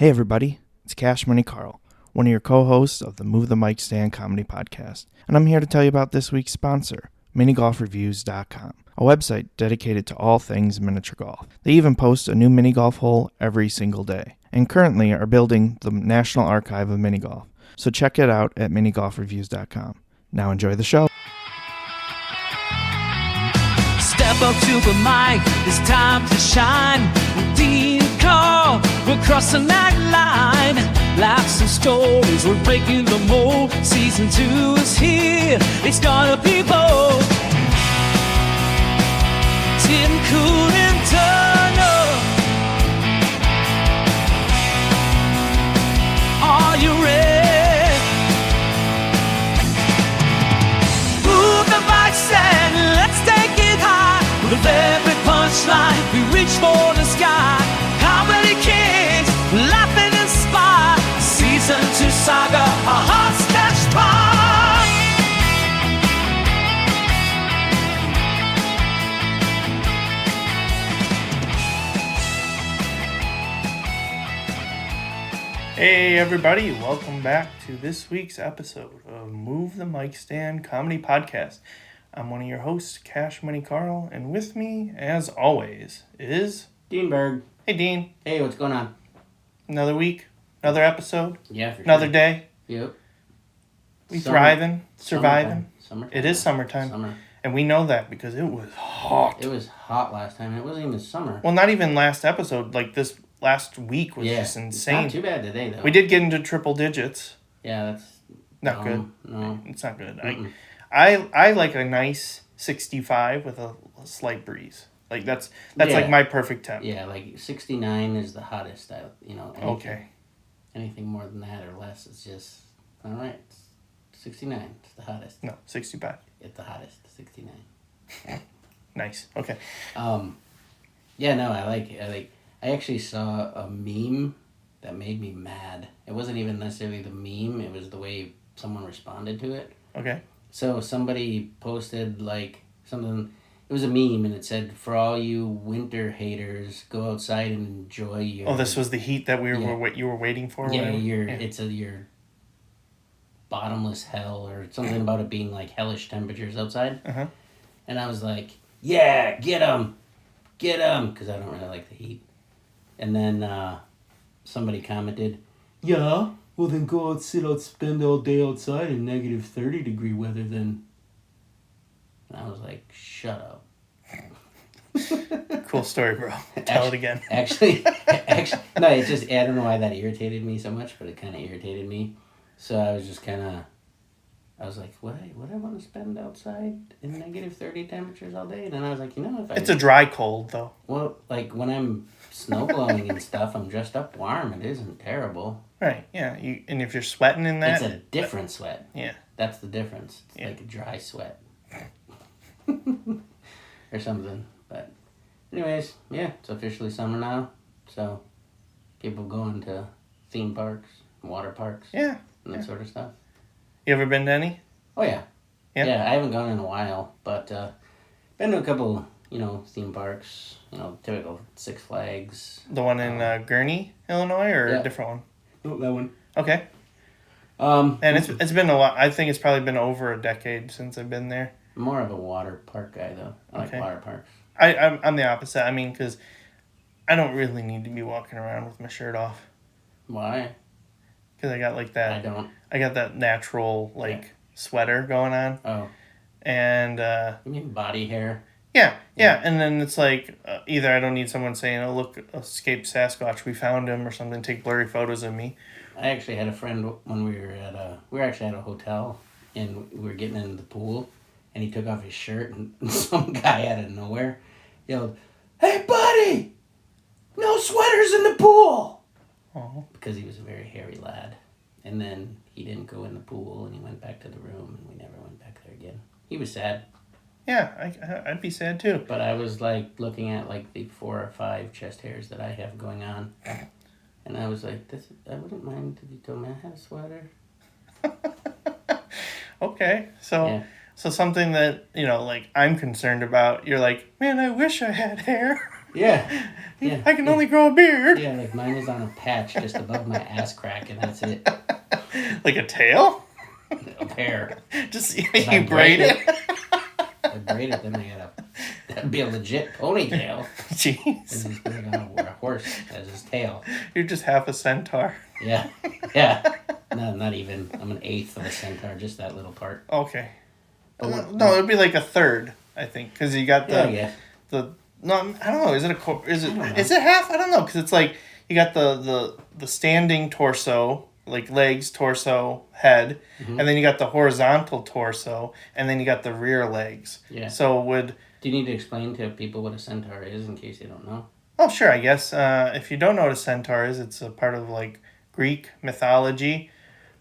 Hey everybody, it's Money Karl, one of your co-hosts of the Move the Mic Stand comedy podcast, and I'm here to tell you about this week's sponsor, minigolfreviews.com, a website dedicated to all things miniature golf. They even post a new mini golf hole every single day, and currently are building the National Archive of Mini Golf, so check it out at minigolfreviews.com. Now enjoy the show. Step up to the mic, it's time to shine. Dean Carl, we're crossing that line. Laughs and stories, we're breaking the mold. Season 2 is here, it's gonna be bold. Tim, Cool, and Turner, are you ready? Move the mic stand, let's take it high. With every punchline, we reach for the sky. Comedy kings, laugh and inspire. Season 2 saga, a hot sketch bar. Hey everybody, welcome back to this week's episode of Move the Mic Stand comedy podcast. I'm one of your hosts, Money Karl, and with me, as always, is... Dean Berg. Hey Dean. Hey, what's going on? Another week, another episode, Yeah, for another sure. day. Yep. We thriving, surviving. Summertime. It is summertime. Summer. And we know that because it was hot. It was hot last time. It wasn't even summer. Well, not even last episode. Like this last week was just insane. It's not too bad today, though. We did get into triple digits. Yeah, that's... Not good. No. It's not good. Mm-mm. I like a nice 65 with a slight breeze. Like that's like my perfect temp. Yeah, like 69 is the hottest. Anything more than that or less is just... All right. 69. It's the hottest. No, 65. It's the hottest. 69. Nice. Okay. Yeah, no, I actually saw a meme that made me mad. It wasn't even necessarily the meme. It was the way someone responded to it. Okay. So somebody posted like something. It was a meme, and it said, "For all you winter haters, go outside and enjoy your." Oh, this was the heat that you were waiting for. Yeah, it's your bottomless hell or something about it being like hellish temperatures outside. Uh-huh. And I was like, "Yeah, get 'em, because I don't really like the heat." And then somebody commented, "Yeah, well then go out, spend all day outside in negative 30-degree weather then." And I was like, "Shut up." Cool story, bro. Tell it again. Actually, no, it's just, I don't know why that irritated me so much, but it kind of irritated me. So I was just I was like, would I want to spend outside in negative 30 temperatures all day? And then I was like, It's a dry cold, though. Well, like when I'm snow blowing and stuff, I'm dressed up warm. It isn't terrible. Right, yeah. And if you're sweating in that... It's a different sweat. Yeah. That's the difference. It's like a dry sweat. Or something. But anyways, yeah, it's officially summer now. So people going to theme parks, water parks. Yeah. And that sort of stuff. You ever been to any? Oh, yeah. Yeah? Yeah, I haven't gone in a while, but been to a couple, theme parks, typical Six Flags. The one in Gurnee, Illinois, or Yeah. a different one? Oh, that one. Okay. And it's been a while. I think it's probably been over a decade since I've been there. More of a water park guy, though. I like water parks. I'm the opposite. I mean, because I don't really need to be walking around with my shirt off. Why? Because I got like that. I don't. I got that natural sweater going on. Oh. And You mean body hair? yeah. And then it's like either I don't need someone saying, "Oh look, escaped Sasquatch, we found him," or something. Take blurry photos of me. I actually had a friend when we were actually at a hotel, and we were getting in the pool, and he took off his shirt, and some guy out of nowhere yelled, "Hey buddy, no sweaters in the pool!" Oh. Because he was a very hairy lad. And then he didn't go in the pool, and he went back to the room, and we never went back there again. He was sad. Yeah, I'd be sad too. But I was like looking at like the 4 or 5 chest hairs that I have going on. And I was like, I wouldn't mind if you told me I had a sweater. Okay, so something that I'm concerned about. You're like, man, I wish I had hair. Yeah. Yeah. I can only grow a beard. Yeah, like mine is on a patch just above my ass crack, and that's it. Like a tail? A pair. Just If I you braid it. If I braid it, then that'd be a legit ponytail. Jeez. And just put it on a horse as his tail. You're just half a centaur. Yeah. Yeah. No, not even. I'm an eighth of a centaur, just that little part. Okay. But No, it'd be like a third, I think, because you got yeah. no, I don't know. Is it is I don't know. it half? I don't know, because it's like you got the standing torso, like legs, torso, head, Mm-hmm. and then you got the horizontal torso, and then you got the rear legs. Yeah. So Do you need to explain to people what a centaur is in case they don't know? oh sure, I guess if you don't know what a centaur is, it's a part of like Greek mythology,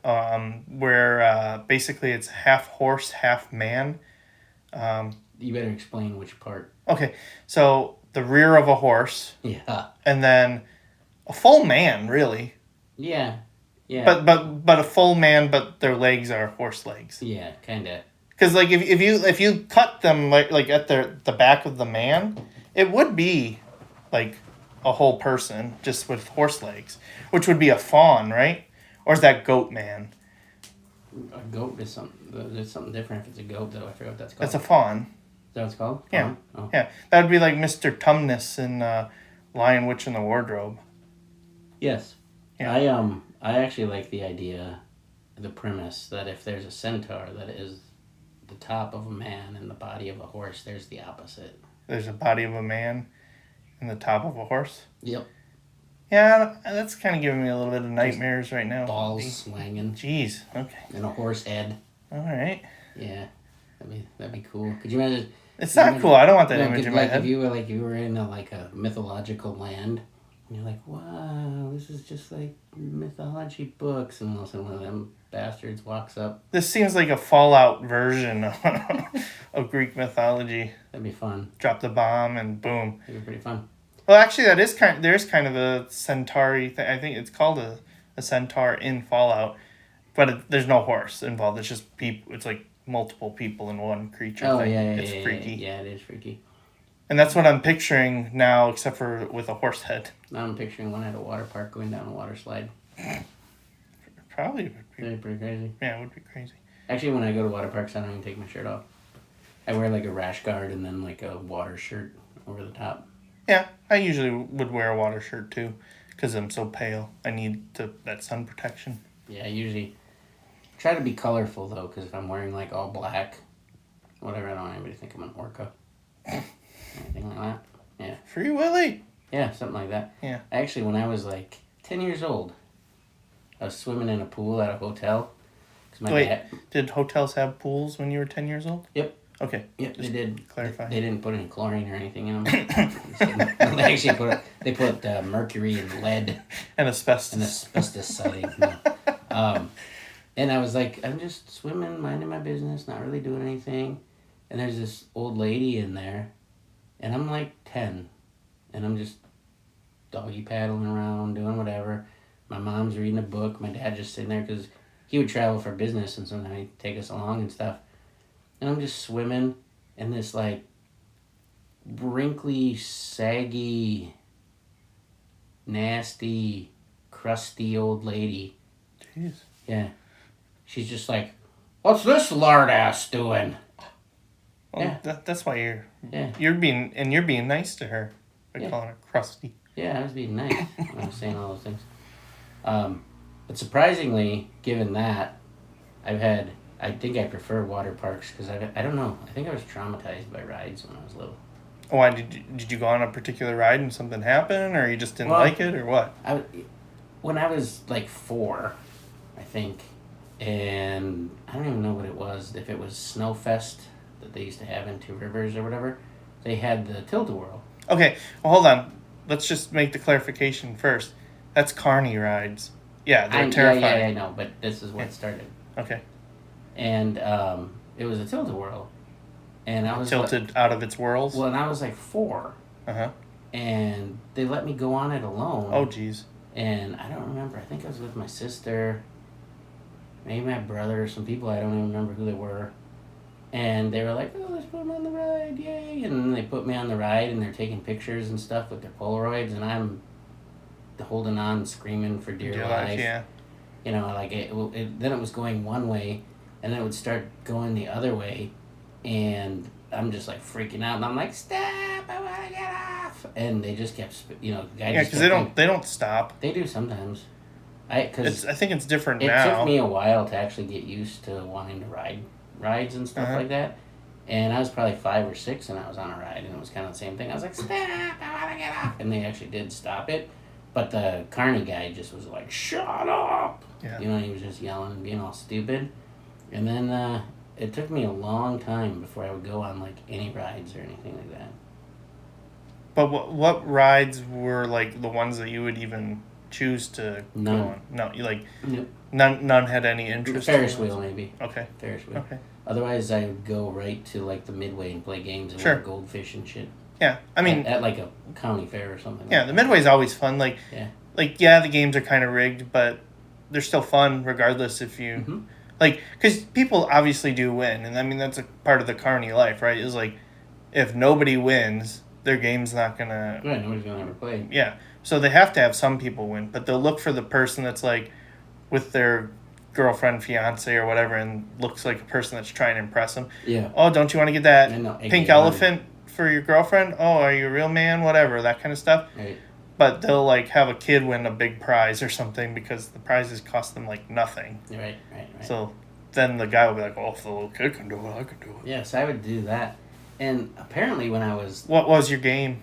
where basically it's half horse, half man. You better explain which part. Okay, so the rear of a horse, Yeah. and then a full man, really. Yeah. Yeah. But a full man, but their legs are horse legs. Yeah, kind of. Because like if you cut them like at the back of the man, it would be like a whole person just with horse legs, which would be a fawn, right? Or is that goat man? A goat is something. There's something different if it's a goat, though. I forget what that's called. That's a fawn. Is that what it's called? Yeah. Fawn? Oh. Yeah, that would be like Mr. Tumnus in Lion, Witch, and the Wardrobe. Yes. Yeah. I actually like the idea, the premise that if there's a centaur that is the top of a man and the body of a horse, there's the opposite. There's a body of a man and the top of a horse. Yep. Yeah, that's kind of giving me a little bit of nightmares right now. Balls swinging Jeez. Okay. and a horse head. All right. Yeah. That'd be cool. Could you imagine? It's not cool. I don't want that Like, image if, in my like head. if you were in a mythological land, and you're like, wow, this is just like mythology books, and all of a sudden one of them bastards walks up. This seems like a Fallout version of Greek mythology. That'd be fun. Drop the bomb and boom. That'd be pretty fun. Well, actually, there is kind of a centauri thing. I think it's called a centaur in Fallout, but there's no horse involved. It's just people. It's like multiple people in one creature. Oh thing. yeah, It's freaky. Yeah, it is freaky. And that's what I'm picturing now, except for with a horse head. Now I'm picturing one at a water park going down a water slide. Probably would be. That'd be pretty crazy. Yeah, it would be crazy. Actually, when I go to water parks, I don't even take my shirt off. I wear like a rash guard and then like a water shirt over the top. Yeah, I usually would wear a water shirt too, because I'm so pale. I need that sun protection. Yeah, I usually try to be colorful though, because if I'm wearing like all black, whatever, I don't want anybody to think I'm an orca. Anything like that. Yeah. Free Willy. Yeah, something like that. Yeah. Actually, when I was like 10 years old, I was swimming in a pool at a hotel. 'Cause my Wait, dad, did hotels have pools when you were 10 years old? Yep. Okay. Yep, they Just did. clarify. They didn't put any chlorine or anything in them. They actually put mercury and lead And asbestos. and asbestos siding. And I was like, I'm just swimming, minding my business, not really doing anything. And there's this old lady in there, and I'm like 10, and I'm just doggy paddling around, doing whatever. My mom's reading a book. My dad just sitting there because he would travel for business, and sometimes he'd take us along and stuff. And I'm just swimming, and this like wrinkly, saggy, nasty, crusty old lady. Jeez. Yeah. She's just like, what's this lard ass doing? Well, Yeah. that's why Yeah. you're being nice to her by Yeah. calling her crusty. Yeah, I was being nice when I was saying all those things. But surprisingly, given that, I think I prefer water parks because I don't know. I think I was traumatized by rides when I was little. Why did you go on a particular ride and something happened, or you just didn't like it, or what? When I was like 4, I think, and I don't even know what it was. If it was Snowfest that they used to have in Two Rivers or whatever, they had the Tilt-A-Whirl. Okay, well hold on. Let's just make the clarification first. That's Carney rides. Yeah, they're terrifying. Yeah, I know, but this is what started. Okay. And it was a Tilt-A-Whirl. And I was Tilted out of its whirls. Well, and I was like 4. Uh-huh. And they let me go on it alone. Oh, geez. And I don't remember. I think I was with my sister, maybe my brother, some people. I don't even remember who they were. And they were like, oh, let's put him on the ride, yay. And then they put me on the ride, and they're taking pictures and stuff with their Polaroids, and I'm holding on, screaming for dear life. Yeah. You know, like, then it was going one way, and then it would start going the other way, and I'm just, like, freaking out, and I'm like, stop, I want to get off. And they just kept, you know, the guy Yeah, because they don't stop. They do sometimes. I think it's different now. It took me a while to actually get used to wanting to ride rides and stuff like that. And I was probably 5 or 6 and I was on a ride and it was kind of the same thing. I was like, stop, I want to get off. And they actually did stop it. But the Carney guy just was like, shut up. Yeah. You know, he was just yelling and being all stupid. And then it took me a long time before I would go on like any rides or anything like that. But what rides were like the ones that you would even choose to go on? No, you like nope. None had any interest. Ferris wheel maybe. Okay. Ferris wheel. Okay. Otherwise, I would go right to like the Midway and play games and like goldfish and shit. Yeah, I mean at like a county fair or something. Yeah, the Midway's always fun. Like the games are kind of rigged, but they're still fun regardless if you like, because people obviously do win, and I mean that's a part of the Carney life, right? Is like if nobody wins, their game's not gonna. Right, nobody's gonna ever play. Yeah, so they have to have some people win, but they'll look for the person that's like with their girlfriend, fiance, or whatever, and looks like a person that's trying to impress them. Yeah. Oh, don't you want to get that pink elephant for your girlfriend? Oh, are you a real man? Whatever, that kind of stuff. Right. But they'll like have a kid win a big prize or something because the prizes cost them like nothing. Right. So then the guy will be like, "Oh, if the little kid can do it, I can do it." Yes, I would do that. And apparently, when I was what was your game?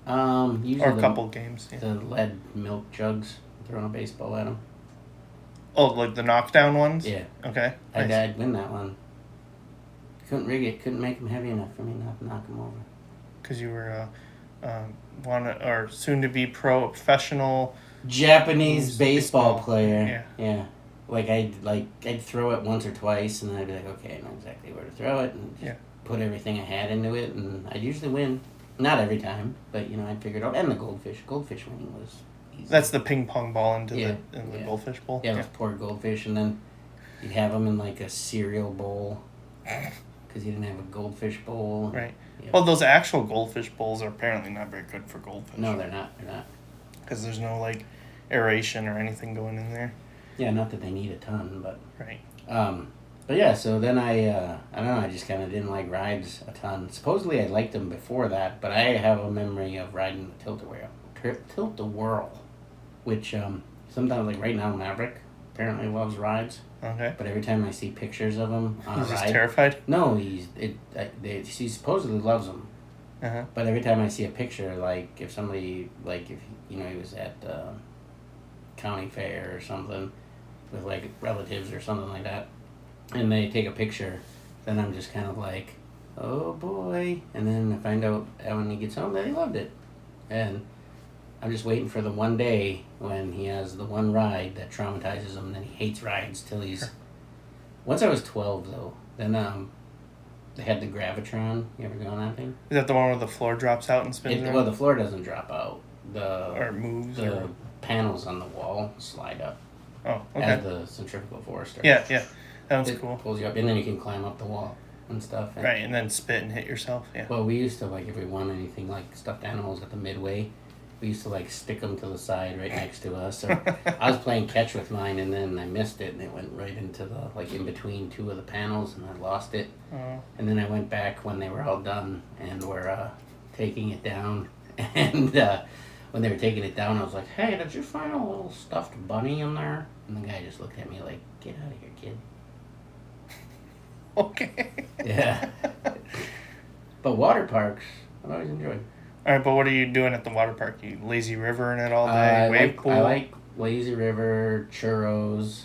Usually or a couple games. Yeah. The lead milk jugs, throwing a baseball at them. Oh, like the knockdown ones? Yeah. Okay. Nice. I'd win that one. Couldn't rig it. Couldn't make them heavy enough for me not to knock them over. Because you were soon to be professional Japanese baseball player. Yeah. Like I'd throw it once or twice, and I'd be like, okay, I know exactly where to throw it, and just put everything I had into it, and I'd usually win. Not every time, but I'd figure it out. And the goldfish winning was easy. That's the ping pong ball into the goldfish bowl. Yeah, those poor goldfish, and then you'd have them in like a cereal bowl because you didn't have a goldfish bowl. Right. Yep. Well, those actual goldfish bowls are apparently not very good for goldfish. No, they're not. Because there's no like aeration or anything going in there. Yeah, not that they need a ton, but right. But yeah, so then I don't know, I just kind of didn't like rides a ton. Supposedly I liked them before that, but I have a memory of riding the Tilt-A-Whirl, which sometimes, like right now, Maverick apparently loves rides. Okay. But every time I see pictures of him on a ride... He's just terrified? No, he supposedly loves them. Uh-huh. But every time I see a picture, like if somebody, like if, he was at county fair or something with like relatives or something like that, and they take a picture, then I'm just kind of like, oh boy. And then I find out when he gets home that he loved it. And I'm just waiting for the one day when he has the one ride that traumatizes him, and then he hates rides till he's... Sure. Once I was 12, though, then they had the Gravitron. You ever go on that thing? Is that the one where the floor drops out and spins around? Well, the floor doesn't drop out. Or it moves? The panels on the wall slide up. Oh, okay. As the centrifugal force starts. Yeah. That cool. Pulls you up, and then you can climb up the wall and stuff. And, right, and then spit and hit yourself, yeah. Well, we used to, like, if we won anything, like, stuffed animals at the Midway, we used to, like, stick them to the side right next to us. Or I was playing catch with mine, and then I missed it, and it went right into the, like, in between two of the panels, and I lost it. Oh. And then I went back when they were all done, and were taking it down. And when they were taking it down, I was like, hey, did you find a little stuffed bunny in there? And the guy just looked at me like, get out of here, kid. Okay. Yeah. But water parks, I've always enjoyed. All right, but what are you doing at the water park? You lazy river in it all day? Wave pool? I like lazy river, churros,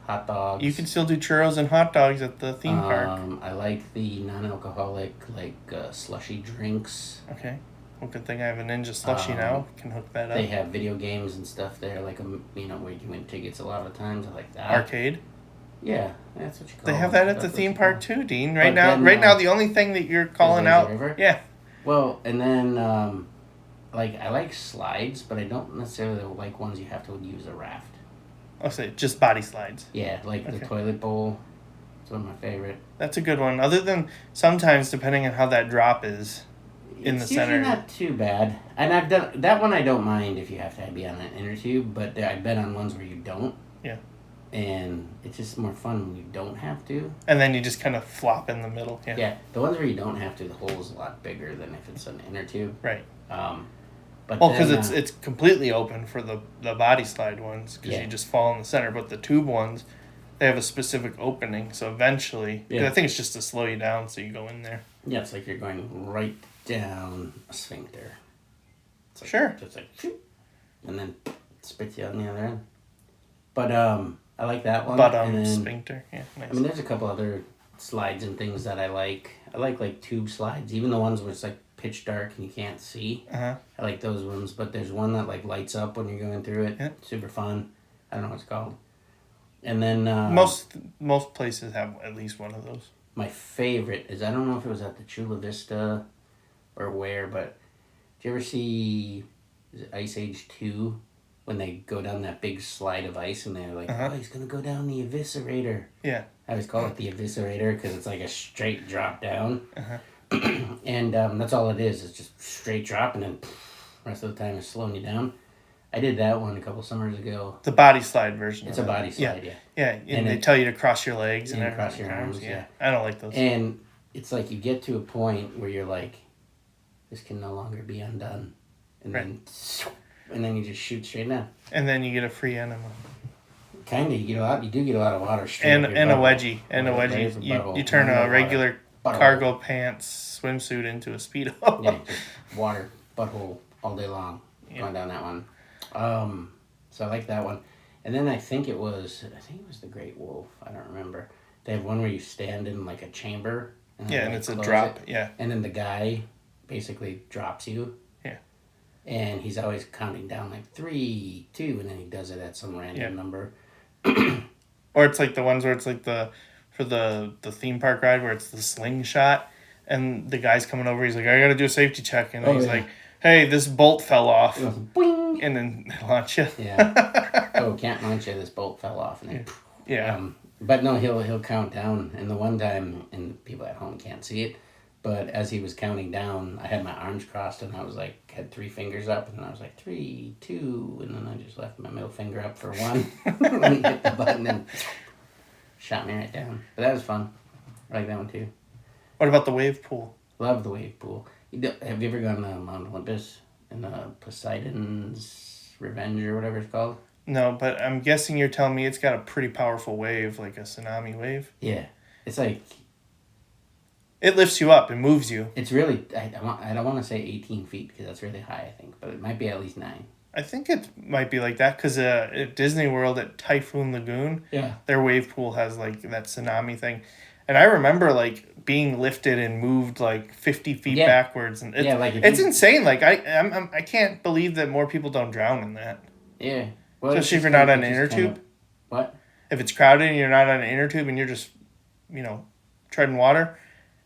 hot dogs. You can still do churros and hot dogs at the theme park. I like the non-alcoholic, like slushy drinks. Okay. Well, good thing I have a Ninja slushie now. Can hook that up. They have video games and stuff there, like where you win tickets a lot of times. I like that. Arcade. Yeah, that's what you call it. They have that at the theme park too, Dean. Right now, the only thing that you're calling out. River? Yeah. Well, and then I like slides, but I don't necessarily like ones you have to use a raft. Oh, so just body slides. Yeah, like the toilet bowl. one of my favorite. That's a good one. Other than sometimes, depending on how that drop is in the center. It's usually not too bad. And I've done that one. I don't mind if you have to be on an inner tube, but I've been on ones where you don't. Yeah. And it's just more fun when you don't have to. And then you just kind of flop in the middle. Yeah. Yeah. The ones where you don't have to, the hole's a lot bigger than if it's an inner tube. Right. But well, because it's completely open for the body slide ones, because you just fall in the center. But the tube ones, they have a specific opening. So eventually, I think it's just to slow you down, so you go in there. Yeah, it's like you're going right down a sphincter. It's like, sure. Just like, and then spits you on the other end. But I like that one. Sphincter. Yeah, nice. I mean, there's a couple other slides and things that I like. I like tube slides, even the ones where it's like pitch dark and you can't see. Uh-huh. I like those ones, but there's one that like lights up when you're going through it. Yeah. Super fun. I don't know what it's called. And then most places have at least one of those. My favorite is, I don't know if it was at the Chula Vista or where, but did you ever see Ice Age 2 when they go down that big slide of ice and they're like, oh, he's going to go down the eviscerator. Yeah. I always call it the eviscerator because it's like a straight drop down. And that's all it is. It's just straight drop, and then the rest of the time it's slowing you down. I did that one a couple summers ago. The body slide version. It's a body slide, yeah. Yeah, and they tell you to cross your legs and everything. Cross your arms, yeah. I don't like those. And it's like you get to a point where you're like, this can no longer be undone. And then you just shoot straight down. And then you get a free enema. Kind of, you do get a lot of water straight and a wedgie. And a wedgie. You turn a regular cargo pants swimsuit into a Speedo. Yeah, just water, butthole all day long. Going down that one. So I like that one. And then I think it was the Great Wolf. I don't remember. They have one where you stand in like a chamber. And it's a drop. Yeah. And then the guy basically drops you. Yeah. And he's always counting down like 3, 2, and then he does it at some random number. Or it's like the ones where it's like for the theme park ride where it's the slingshot, and the guy's coming over. He's like, I got to do a safety check, and he's like, hey, this bolt fell off. Boing! And then they launch you. Yeah. Oh, can't launch you. This bolt fell off. And then, yeah. But no, he'll count down. And the one time, and people at home can't see it, but as he was counting down, I had my arms crossed, and I was like, had 3 fingers up, and then I was like, 3, 2, and then I just left my middle finger up for 1. And he hit the button and shot me right down. But that was fun. I like that one too. What about the wave pool? Love the wave pool. Have you ever gone to Mount Olympus in Poseidon's Revenge or whatever it's called? No, but I'm guessing you're telling me it's got a pretty powerful wave, like a tsunami wave. Yeah. It's like... It lifts you up and moves you. It's really... I don't want to say 18 feet because that's really high, I think. But it might be at least 9. I think it might be like that because at Disney World at Typhoon Lagoon, their wave pool has like that tsunami thing. And I remember like being lifted and moved like 50 feet backwards. And it's insane. Like I can't believe that more people don't drown in that. Yeah. Well, especially if you're not on an inner tube. What? If it's crowded and you're not on an inner tube and you're just, treading water.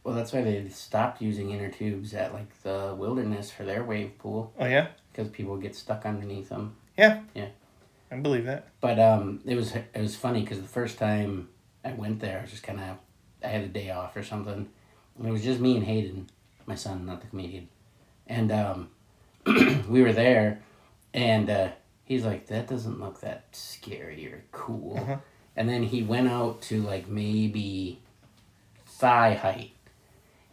Well, that's why they stopped using inner tubes at like the wilderness for their wave pool. Oh yeah? Because people get stuck underneath them. Yeah. Yeah. I believe that. But it was funny because the first time I went there, I was just kind of, I had a day off or something. And it was just me and Hayden, my son, not the comedian. And we were there, and he's like, that doesn't look that scary or cool. Uh-huh. And then he went out to like maybe thigh height.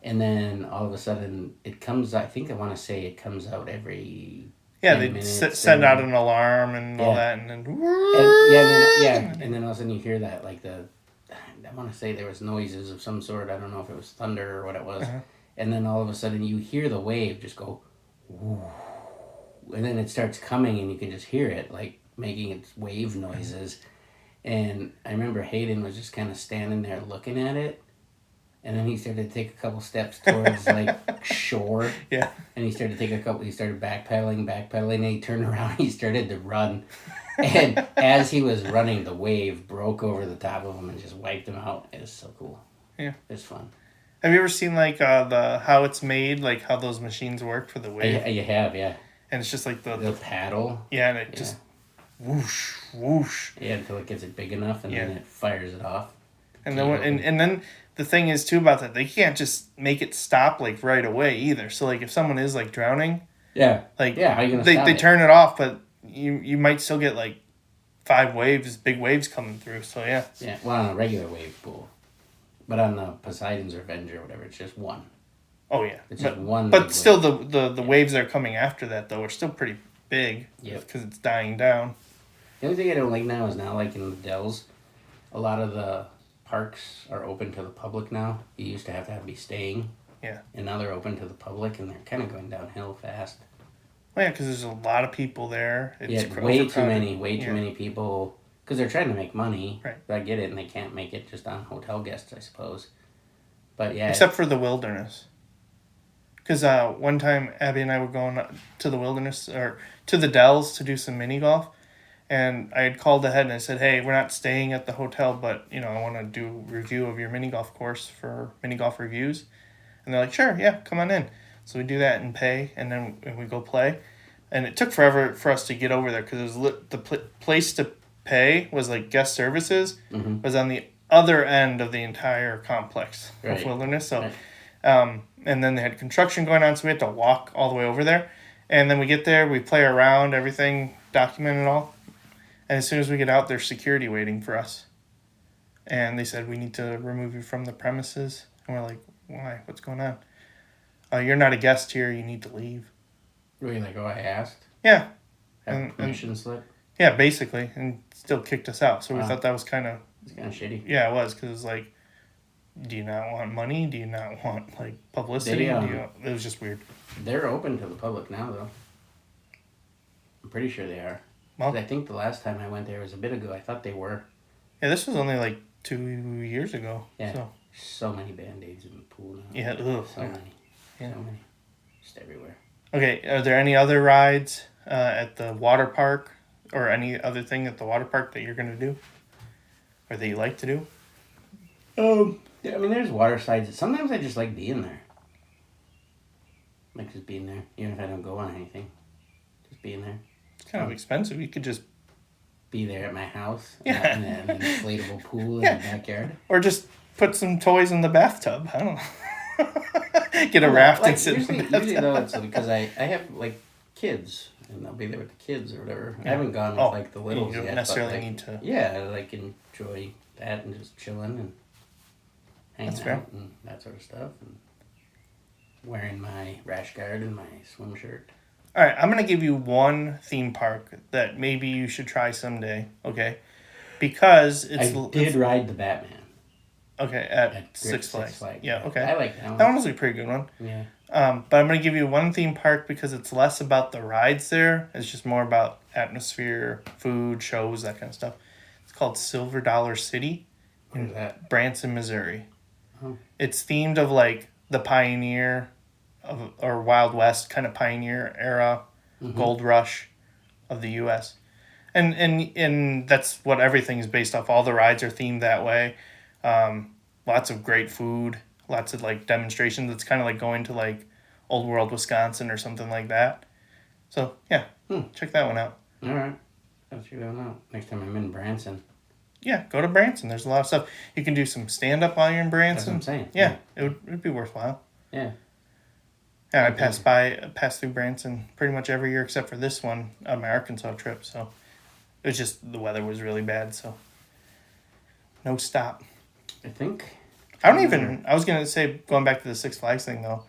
And then all of a sudden it comes, I think I want to say it comes out every... Yeah, they send out an alarm and all that, and then... And then all of a sudden you hear that, like I want to say there was noises of some sort. I don't know if it was thunder or what it was. Uh-huh. And then all of a sudden you hear the wave just go... Whoo, and then it starts coming and you can just hear it, like making its wave noises. And I remember Hayden was just kind of standing there looking at it. And then he started to take a couple steps towards, like, shore. Yeah. And he started backpedaling, and he turned around and he started to run. And as he was running, the wave broke over the top of him and just wiped him out. It was so cool. Yeah. It was fun. Have you ever seen, like, how it's made, like, how those machines work for the wave? You have, yeah. And it's just, like, the paddle. Yeah, and it just whoosh, whoosh. Yeah, until it gets it big enough, and then it fires it off. And then the thing is too about that, they can't just make it stop like right away either. So like if someone is like drowning, Yeah. like how you gonna they stop it? turn it off, but you might still get like 5 waves, big waves coming through. So yeah. Yeah. Well, on a regular wave pool, but on the Poseidon's Revenge or whatever, it's just one. Oh yeah. It's just one. But big still, wave. the waves that are coming after that though are still pretty big. Yep. Because it's dying down. The only thing I don't like now is now, like in the Dells, a lot of the parks are open to the public now. You used to have be staying. Yeah. And now they're open to the public, and they're kind of going downhill fast. Well, yeah, because there's a lot of people there. It's way too overcrowded. many people. Because they're trying to make money. Right. I get it, and they can't make it just on hotel guests, I suppose. But yeah. Except for the wilderness. Because one time, Abby and I were going to the wilderness, or to the Dells to do some mini golf. And I had called ahead and I said, hey, we're not staying at the hotel, but, I want to do a review of your mini golf course for mini golf reviews. And they're like, sure, yeah, come on in. So we do that and pay, and then we go play. And it took forever for us to get over there because it was the place to pay was like guest services, was on the other end of the entire complex of wilderness. So, and then they had construction going on, so we had to walk all the way over there. And then we get there, we play around, everything documented all. And as soon as we get out, there's security waiting for us. And they said, we need to remove you from the premises. And we're like, why? What's going on? You're not a guest here. You need to leave. Were you like, I asked? Yeah. Have a permission slip? Yeah, basically. And still kicked us out. So we thought that was kind of... It's kind of shitty. Yeah, it was. Because it was like, do you not want money? Do you not want, like, publicity? It was just weird. They're open to the public now, though. I'm pretty sure they are. Well, I think the last time I went there was a bit ago. I thought they were. Yeah, this was only like 2 years ago. Yeah. So many Band-Aids in the pool now. Yeah, so many. Yeah. So many. Just everywhere. Okay, are there any other rides at the water park or any other thing at the water park that you're going to do? Or that you like to do? Yeah, I mean, there's water slides. Sometimes I just like being there. Like just being there, even if I don't go on anything. Just being there. It's kind of expensive. You could just be there at my house. Yeah. And an inflatable pool in the backyard. Or just put some toys in the bathtub. I don't know. Get a raft and sit in the bathtub. Usually though, it's because I have like kids, and I'll be there with the kids or whatever. I haven't gone with like the littles yet. You don't necessarily need to. Yeah, I like enjoy that and just chilling and hanging out and that sort of stuff. And wearing my rash guard and my swim shirt. All right, I'm going to give you one theme park that maybe you should try someday, okay? Because it's... I did ride the Batman. Okay, at Six Flags. Yeah, okay. I like that one. That one was a pretty good one. Yeah. But I'm going to give you one theme park because it's less about the rides there. It's just more about atmosphere, food, shows, that kind of stuff. It's called Silver Dollar City in Branson, Missouri. Oh. It's themed of like the pioneer... or Wild West kind of pioneer era, gold rush of the U.S. And that's what everything is based off. All the rides are themed that way. Lots of great food, lots of like demonstrations. It's kind of like going to like Old World, Wisconsin or something like that. So yeah, check that one out. All right, I'll check that one out next time I'm in Branson. Yeah, go to Branson. There's a lot of stuff. You can do some stand-up while you're in Branson. That's what I'm saying. Yeah. It'd be worthwhile. Yeah. Yeah, I passed through Branson pretty much every year except for this one, my Arkansas trip. So it was just the weather was really bad, so no stop. I was gonna say, going back to the Six Flags thing though,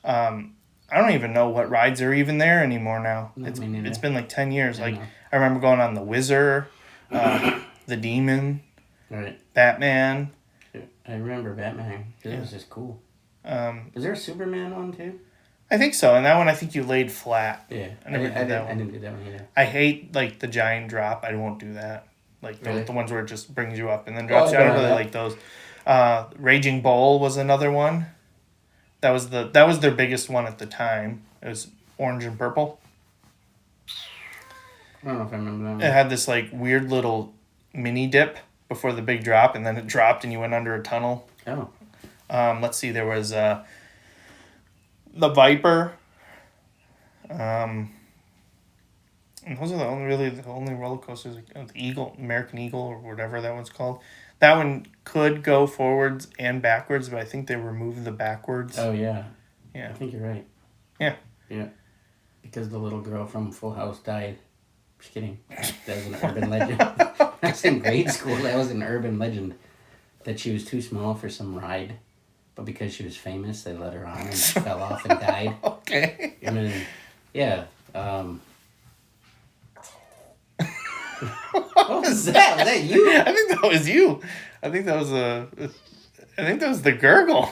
I don't even know what rides are even there anymore now. It's been like 10 years. I remember going on the Whizzer, the Demon, right, Batman. I remember Batman. It was just cool. Was there a Superman one too? I think so, and that one I think you laid flat. Yeah, I didn't do that one either. I hate like the giant drop. I won't do that. Like the ones where it just brings you up and then drops you. I don't really like those. Raging Bull was another one. That was their biggest one at the time. It was orange and purple. I don't know if I remember that one. It had this like weird little mini dip before the big drop, and then it dropped and you went under a tunnel. Oh. Let's see, there was the Viper. And And those are the only roller coasters. Like, the American Eagle, or whatever that one's called. That one could go forwards and backwards, but I think they removed the backwards. Oh, yeah. Yeah. I think you're right. Yeah. Yeah. Because the little girl from Full House died. Just kidding. That was an urban legend. I was in grade school. That was an urban legend. That she was too small for some ride. But because she was famous, they let her on and fell off and died. Okay. And then, yeah. What was that? Was that you? I think that was you. I think that was the Gurgle,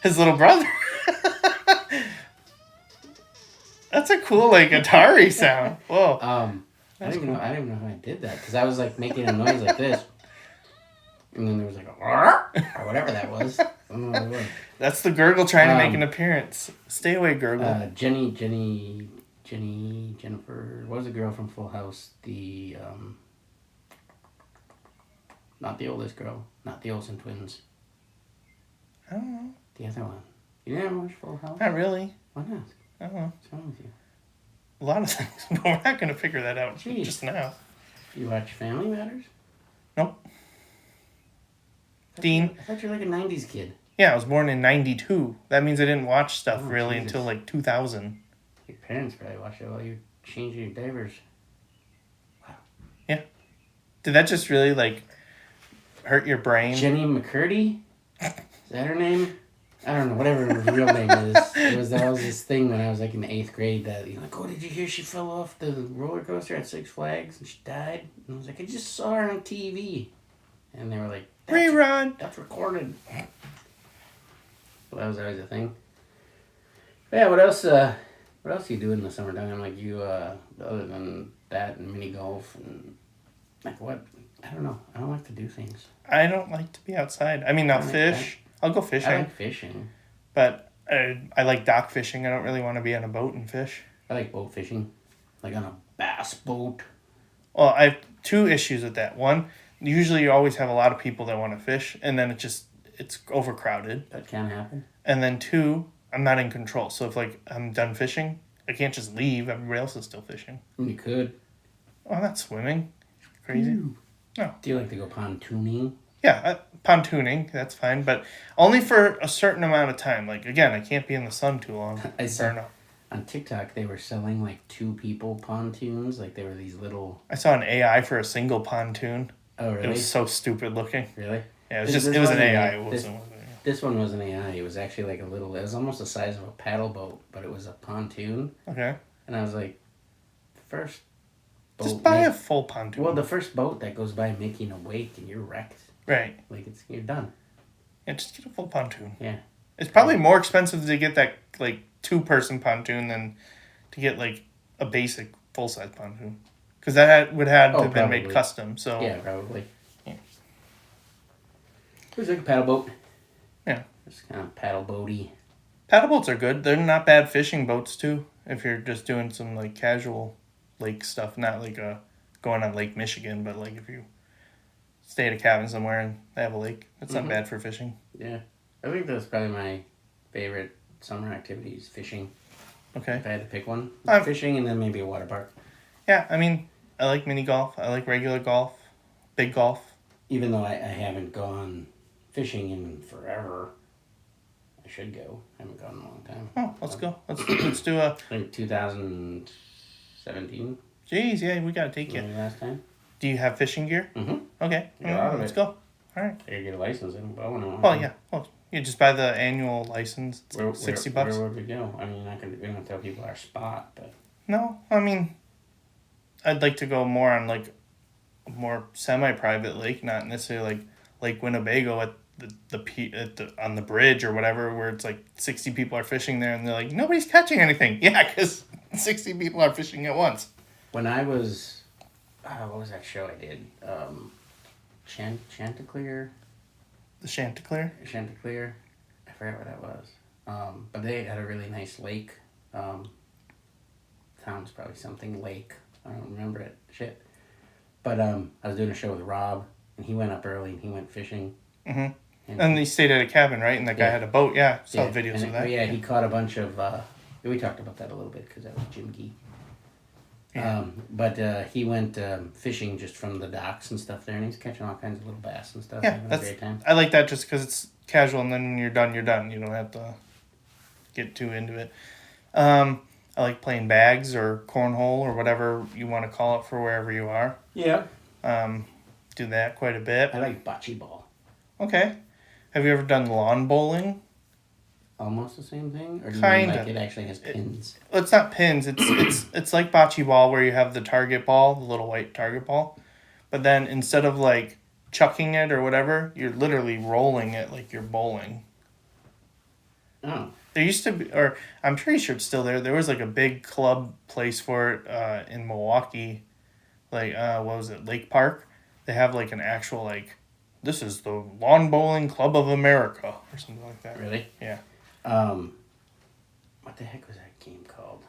his little brother. That's a cool like Atari sound. Whoa. I didn't even know how I did that because I was like making a noise like this, and then there was like a or whatever that was. I don't know what it was. That's the Gurgle trying to make an appearance. Stay away, Gurgle. Jennifer. What was the girl from Full House? The not the oldest girl, not the Olsen twins. I don't know. The other one. You didn't watch Full House? Not really. Why not? I don't know. What's wrong with you? A lot of things, but we're not going to figure that out Jeez. just now. You watch Family Matters? Nope. Dean. I thought you were like a 90s kid. Yeah, I was born in 92. That means I didn't watch stuff really Jesus. until like 2000. Your parents probably watched it while you were changing your diapers. Wow. Yeah. Did that just really like hurt your brain? Jenny McCurdy? Is that her name? I don't know, whatever her real name is. That was this thing when I was like in the 8th grade that, you know, like, oh, did you hear she fell off the roller coaster at Six Flags and she died? And I was like, I just saw her on TV. And they were like, Rerun! That's recorded. Well, that was always a thing. But yeah, what else do you do in the summertime? Like you, other than that and mini golf and like what? I don't know. I don't like to do things. I don't like to be outside. I mean, I'll fish. I'll go fishing. I like fishing. But I like dock fishing. I don't really want to be on a boat and fish. I like boat fishing. Like on a bass boat. Well, I have 2 issues with that. One, usually you always have a lot of people that want to fish, and then it's overcrowded. That can happen. And then 2, I'm not in control. So if like I'm done fishing, I can't just leave. Everybody else is still fishing. You could. Oh, I'm not swimming. Crazy. Ooh. No. Do you like to go pontooning? Yeah, pontooning, that's fine, but only for a certain amount of time. Like, again, I can't be in the sun too long. I saw on TikTok they were selling like 2 people pontoons. Like they were these little... I saw an AI for a single pontoon. Oh, really? It was so stupid looking. Really? Yeah, it was an AI. It wasn't. This one was an AI. It was actually like it was almost the size of a paddle boat, but it was a pontoon. Okay. And I was like, first boat... Just buy a full pontoon. Well, the first boat that goes by making a wake and you're wrecked. Right. Like, you're done. Yeah, just get a full pontoon. Yeah. It's probably more expensive to get that, like, 2-person pontoon than to get, like, a basic full-size pontoon. Because that would have to have been made custom, so... Yeah, probably. Yeah. It was like a paddle boat. Yeah. It's kind of paddle boaty. Paddle boats are good. They're not bad fishing boats, too, if you're just doing some, like, casual lake stuff. Not, like, going on Lake Michigan, but, like, if you... stay at a cabin somewhere and they have a lake. That's not bad for fishing. Yeah. I think that's probably my favorite summer activity is fishing. Okay. If I had to pick one. Fishing and then maybe a water park. Yeah, I mean, I like mini golf. I like regular golf. Big golf. Even though I haven't gone fishing in forever. I should go. I haven't gone in a long time. Oh, let's go. Let's do a... I think 2017. Jeez, yeah, we gotta take you. Last time. Do you have fishing gear? Mm-hmm. Okay. Let's go. All right. I gotta get a license. I don't know. Well, yeah. Well, you just buy the annual license. It's $60. Where would we go? I mean, we don't tell people our spot, but... No, I mean, I'd like to go more on, like, a more semi-private lake, not necessarily, like, Lake Winnebago at on the bridge or whatever, where it's, like, 60 people are fishing there, and they're like, nobody's catching anything. Yeah, because 60 people are fishing at once. When I was... what was that show I did? Chanticleer? The Chanticleer? Chanticleer. I forgot what that was. But they had a really nice lake. Town's probably something lake. I don't remember it. Shit. But I was doing a show with Rob, and he went up early and he went fishing. Mm-hmm. And he stayed at a cabin, right? And that guy had a boat. Yeah, saw videos of that. Yeah, he caught a bunch of... we talked about that a little bit because that was Jim Gee. Yeah. But he went fishing just from the docks and stuff there, and he's catching all kinds of little bass and stuff. Yeah, having a great time. I like that just because it's casual, and then when you're done, you're done. You don't have to get too into it. I like playing bags or cornhole or whatever you want to call it for wherever you are. Yeah. Do that quite a bit. I like bocce ball. Okay. Have you ever done lawn bowling? Almost the same thing, or do you Kinda. mean like it actually has pins? Well, it's not pins. It's like bocce ball where you have the target ball, the little white target ball, but then instead of like chucking it or whatever, you're literally rolling it like you're bowling. Oh. There used to be, or I'm pretty sure it's still there. There was like a big club place for it in Milwaukee, like what was it, Lake Park? They have like an actual like, this is the Lawn Bowling Club of America or something like that. Really? Yeah. What the heck was that game called?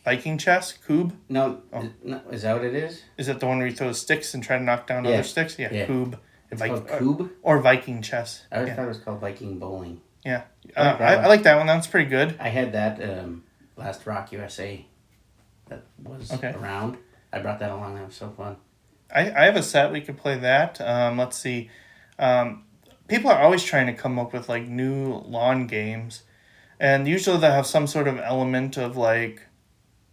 Viking chess, Coob. No, Oh. no, is that what it is? Is that the one where you throw sticks and try to knock down other sticks? Yeah, Yeah. Coob. It's called Coob? Or Viking chess. I always Yeah. thought it was called Viking Bowling. Yeah. I like that I one. like that one. That's pretty good. I had that last Rock USA that was Okay. around. I brought that along. That was so fun. I have a set. We could play that. Let's see. People are always trying to come up with like new lawn games. And usually they'll have some sort of element of like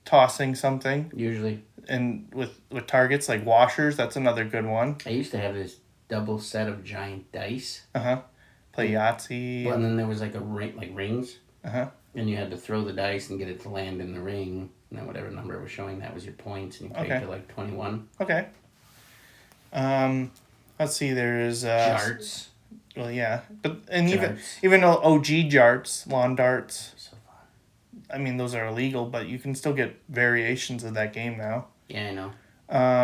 tossing something. Usually. And with targets like washers, that's another good one. I used to have this double set of giant dice. Uh-huh. Play Yahtzee. Well, and then there was like a ring, like rings. Uh-huh. And you had to throw the dice and get it to land in the ring. And then whatever number it was showing, that was your points. And you played Okay. to like 21. Okay. Let's see, there's Charts. well, yeah. But and Darts. even though OG darts, lawn darts, So fun. I mean those are illegal, but you can still get variations of that game now. Yeah, I know.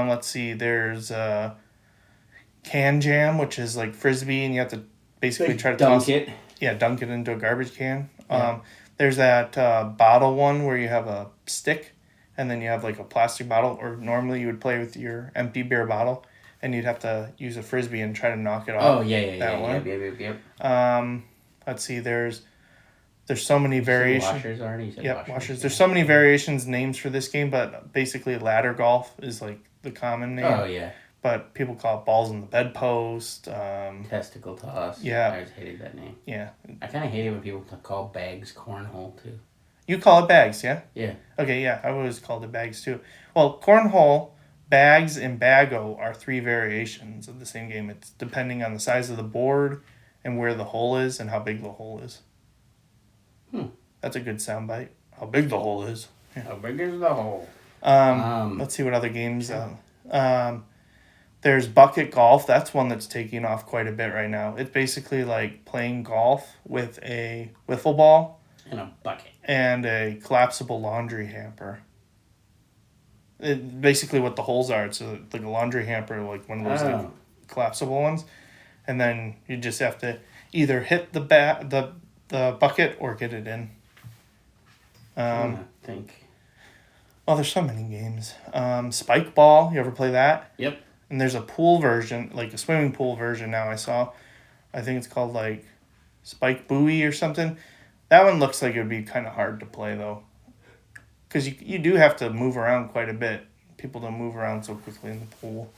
Let's see, there's Can Jam, which is like frisbee, and you have to basically try to dunk toss it. Yeah, dunk it into a garbage can. Yeah. There's that bottle one where you have a stick, and then you have like a plastic bottle, or normally you would play with your empty beer bottle, and you'd have to use a frisbee and try to knock it off. Oh, yeah. that one. Yep. Let's see, there's so many variations. Washers already? You said Yep, washers. yeah. There's so many variations, names for this game, but basically ladder golf is like the common name. Oh, yeah. But people call it balls in the bedpost. Testicle toss. Yeah. I always hated that name. Yeah. I kind of hated when people call bags cornhole, too. You call it bags, yeah? Yeah. Okay, yeah, I always called it bags too. Well, cornhole, bags, and bago are three variations of the same game. It's depending on the size of the board and where the hole is and how big the hole is. That's a good soundbite. How big the hole is. Yeah. How big is the hole? Let's see what other games. There's bucket golf. That's one that's taking off quite a bit right now. It's basically like playing golf with a wiffle ball In a bucket. and a collapsible laundry hamper. Basically what the holes are. It's like a laundry hamper, like one of those like, collapsible ones. And then you just have to either hit the bucket or get it in. I think. Well, there's so many games. Spike ball. You ever play that? Yep. And there's a pool version, like a swimming pool version now I saw. I think it's called like Spike Buoy or something. That one looks like it would be kind of hard to play though. Because you do have to move around quite a bit. People don't move around so quickly in the pool.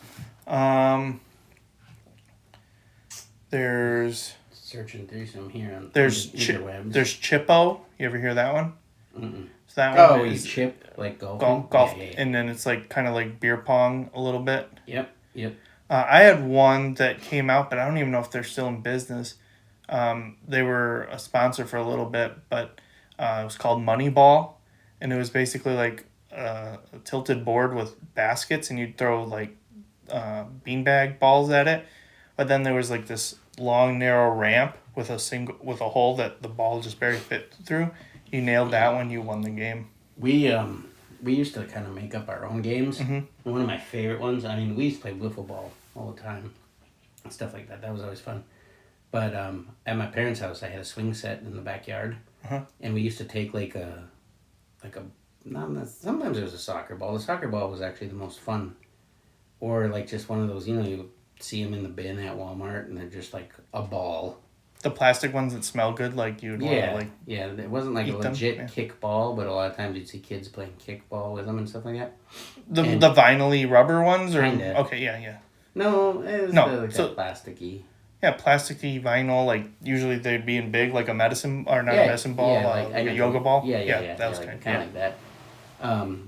There's Searching through some here on there's the interwebs. there's Chippo. You ever hear that one? Mm-mm. So that Oh, one you is chip like golfing? golf, Yeah. and then it's like kind of like beer pong a little bit. Yep. I had one that came out, but I don't even know if they're still in business. They were a sponsor for a little bit, but it was called Money Ball, and it was basically like a tilted board with baskets, and you'd throw like beanbag balls at it. But then there was like this long, narrow ramp with a hole that the ball just barely fit through. You nailed that one, you won the game. We used to kind of make up our own games. Mm-hmm. One of my favorite ones, I mean, we used to play wiffle ball all the time and stuff like that. That was always fun. But at my parents' house, I had a swing set in the backyard, and we used to take sometimes it was a soccer ball. The soccer ball was actually the most fun, or like just one of those, you see them in the bin at Walmart, and they're just like a ball. the plastic ones that smell good, like you'd want to like. Yeah, it wasn't like a eat them, legit yeah. kickball, but a lot of times you'd see kids playing kickball with them and stuff like that. The And- vinyl-y rubber ones, or Kinda. okay, yeah. No, it was No, like so- that plasticky. Yeah, plasticky vinyl. Like usually they'd be in big, like a medicine or not Yeah, a medicine ball, yeah, like I a know. yoga ball. Yeah, that was like, kind of like that.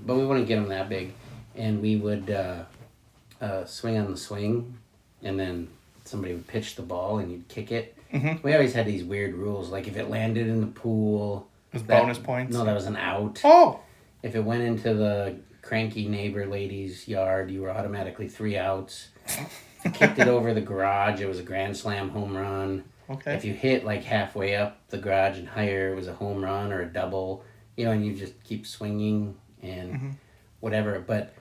But we wouldn't get them that big, and we would swing on the swing, and then somebody would pitch the ball, and you'd kick it. Mhm. We always had these weird rules, like if it landed in the pool, It was bonus points. No, that was an out. Oh, If it went into the cranky neighbor lady's yard, you were automatically 3 outs. If you kicked it over the garage, it was a grand slam home run. okay. If you hit like halfway up the garage and higher, it was a home run or a double. You know, and you just keep swinging and whatever. But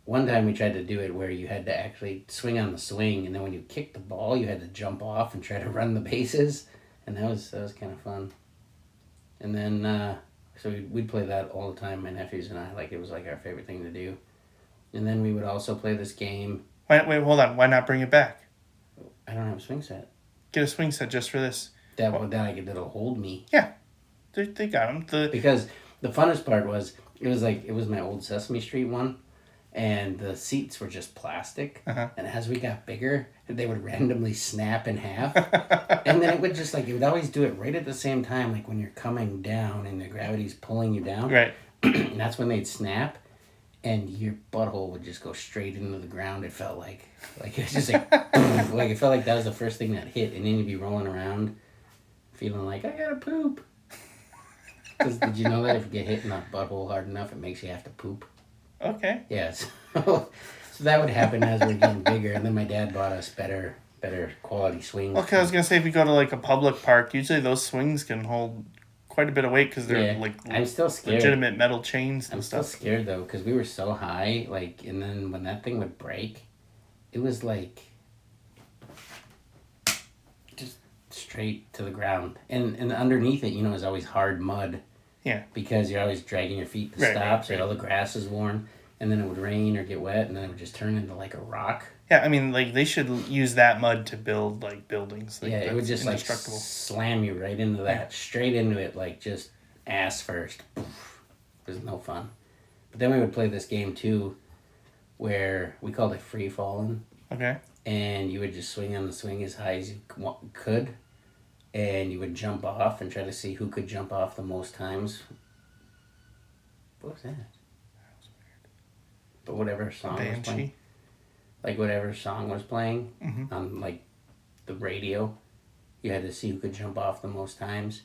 one time we tried to do it where you had to actually swing on the swing, and then when you kicked the ball, you had to jump off and try to run the bases, and that was kind of fun. And then so we'd play that all the time, my nephews and I. Like it was like our favorite thing to do. And then we would also play this game. Wait, hold on. Why not bring it back? I don't have a swing set. Get a swing set just for this. That'll hold me. Yeah, they got them. Because the funnest part was it was my old Sesame Street one, and the seats were just plastic. Uh-huh. And as we got bigger, they would randomly snap in half, and then it would always do it right at the same time, like when you're coming down and the gravity's pulling you down. Right. And that's when they'd snap, and your butthole would just go straight into the ground. It felt like it was just like like it felt like that was the first thing that hit, and then you'd be rolling around, feeling like I gotta poop. Because did you know that if you get hit in the butthole hard enough, it makes you have to poop? Okay. Yes. So that would happen as we were getting bigger, and then my dad bought us better quality swings. Okay, I was gonna say if you go to like a public park, usually those swings can hold quite a bit of weight because they're like I'm still scared. legitimate metal chains and I'm stuff. still scared though, because we were so high, like, and then when that thing would break, it was like just straight to the ground, and underneath it, is always hard mud. Yeah. Because you're always dragging your feet to stop, so all the grass is worn, and then it would rain or get wet, and then it would just turn into like a rock. Yeah, I mean, like they should use that mud to build like buildings. Like, Yeah, it would that's just like indestructible. slam you right into that, straight into it, like just ass first. Poof. It was no fun. But then we would play this game too, where we called it free falling, Okay. and you would just swing on the swing as high as you could, and you would jump off and try to see who could jump off the most times. What was that? But whatever song was playing. Banshee. Like whatever song was playing Mhm. on like the radio, you had to see who could jump off the most times.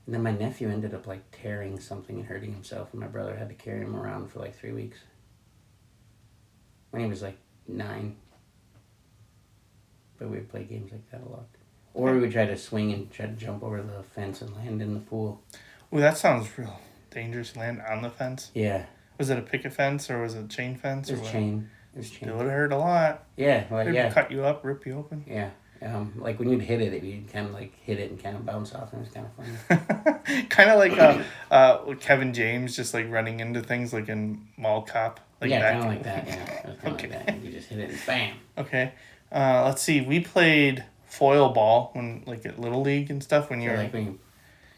And then my nephew ended up like tearing something and hurting himself, and my brother had to carry him around for like 3 weeks when he was like 9. But we would play games like that a lot. Or we would try to swing and try to jump over the fence and land in the pool. Ooh, that sounds real dangerous. Land on the fence. Yeah, Was it a picket fence or was it a chain fence? it or was what? chain. It was It chain. would hurt a lot. Yeah, well, It'd yeah. cut you up, rip you open. Yeah. Like when you'd hit it, you'd kind of like hit it and kind of bounce off, and it was kind of funny. Kind of like Kevin James just like running into things like in Mall Cop. Like yeah, that. kind of like that. Yeah, it was kind of Okay. like that. You just hit it and bam. Okay. Let's see. We played foil ball when like at Little League and stuff when So you're like when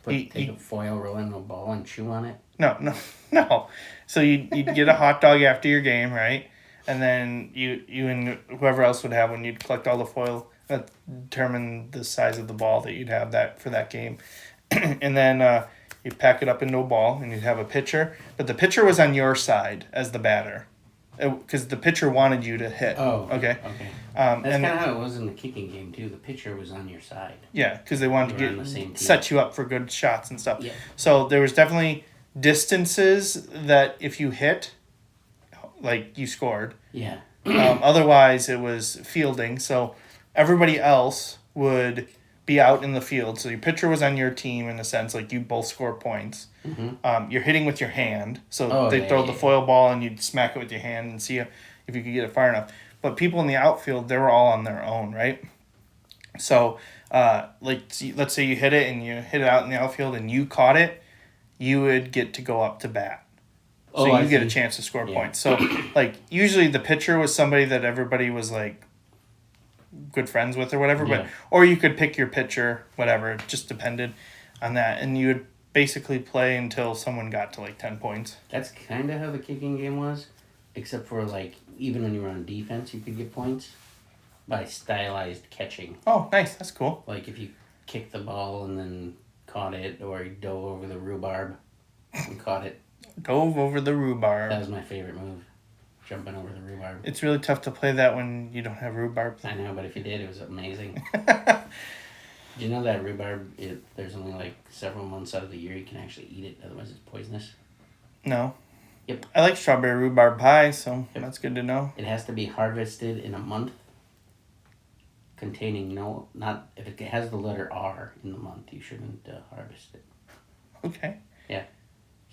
you take a foil, roll in a ball, and chew on it. No. So you'd get a hot dog after your game, right? And then you and whoever else would have one, you'd collect all the foil, that determine the size of the ball that you'd have that for that game. And then you'd pack it up into a ball, and you'd have a pitcher. But the pitcher was on your side as the batter. Because the pitcher wanted you to hit. Oh. Okay. Okay. That's And kind of how it was in the kicking game too. The pitcher was on your side. yeah, because they wanted You were to on the same team. set you up for good shots and stuff. Yeah. So there was definitely distances that if you hit, like you scored. Yeah. Otherwise, it was fielding. So everybody else would be out in the field. So your pitcher was on your team in a sense, like you both score points. Mm-hmm. You're hitting with your hand. So Oh, they yeah, throw yeah. the foil ball and you'd smack it with your hand and see if you could get it far enough. But people in the outfield, they were all on their own, right? So, let's say you hit it and you hit it out in the outfield and you caught it, you would get to go up to bat. So I you get a see. chance to score Yeah. points. So, like, usually the pitcher was somebody that everybody was, like, good friends with or whatever. Yeah. But or you could pick your pitcher, whatever. It just depended on that, and you would basically play until someone got to like 10 points. That's kind of how the kicking game was, except for like even when you were on defense, you could get points by stylized catching. Oh, nice. That's cool. Like if you kicked the ball and then caught it, or you dove over the rhubarb and caught it. Dove over the rhubarb. That was my favorite move, jumping over the rhubarb. It's really tough to play that when you don't have rhubarb. I know, but if you did, it was amazing. Do you know that rhubarb, there's only like several months out of the year you can actually eat it, otherwise it's poisonous? No. Yep. I like strawberry rhubarb pie, so Yep. that's good to know. It has to be harvested in a month containing if it has the letter R in the month, you shouldn't harvest it. Okay.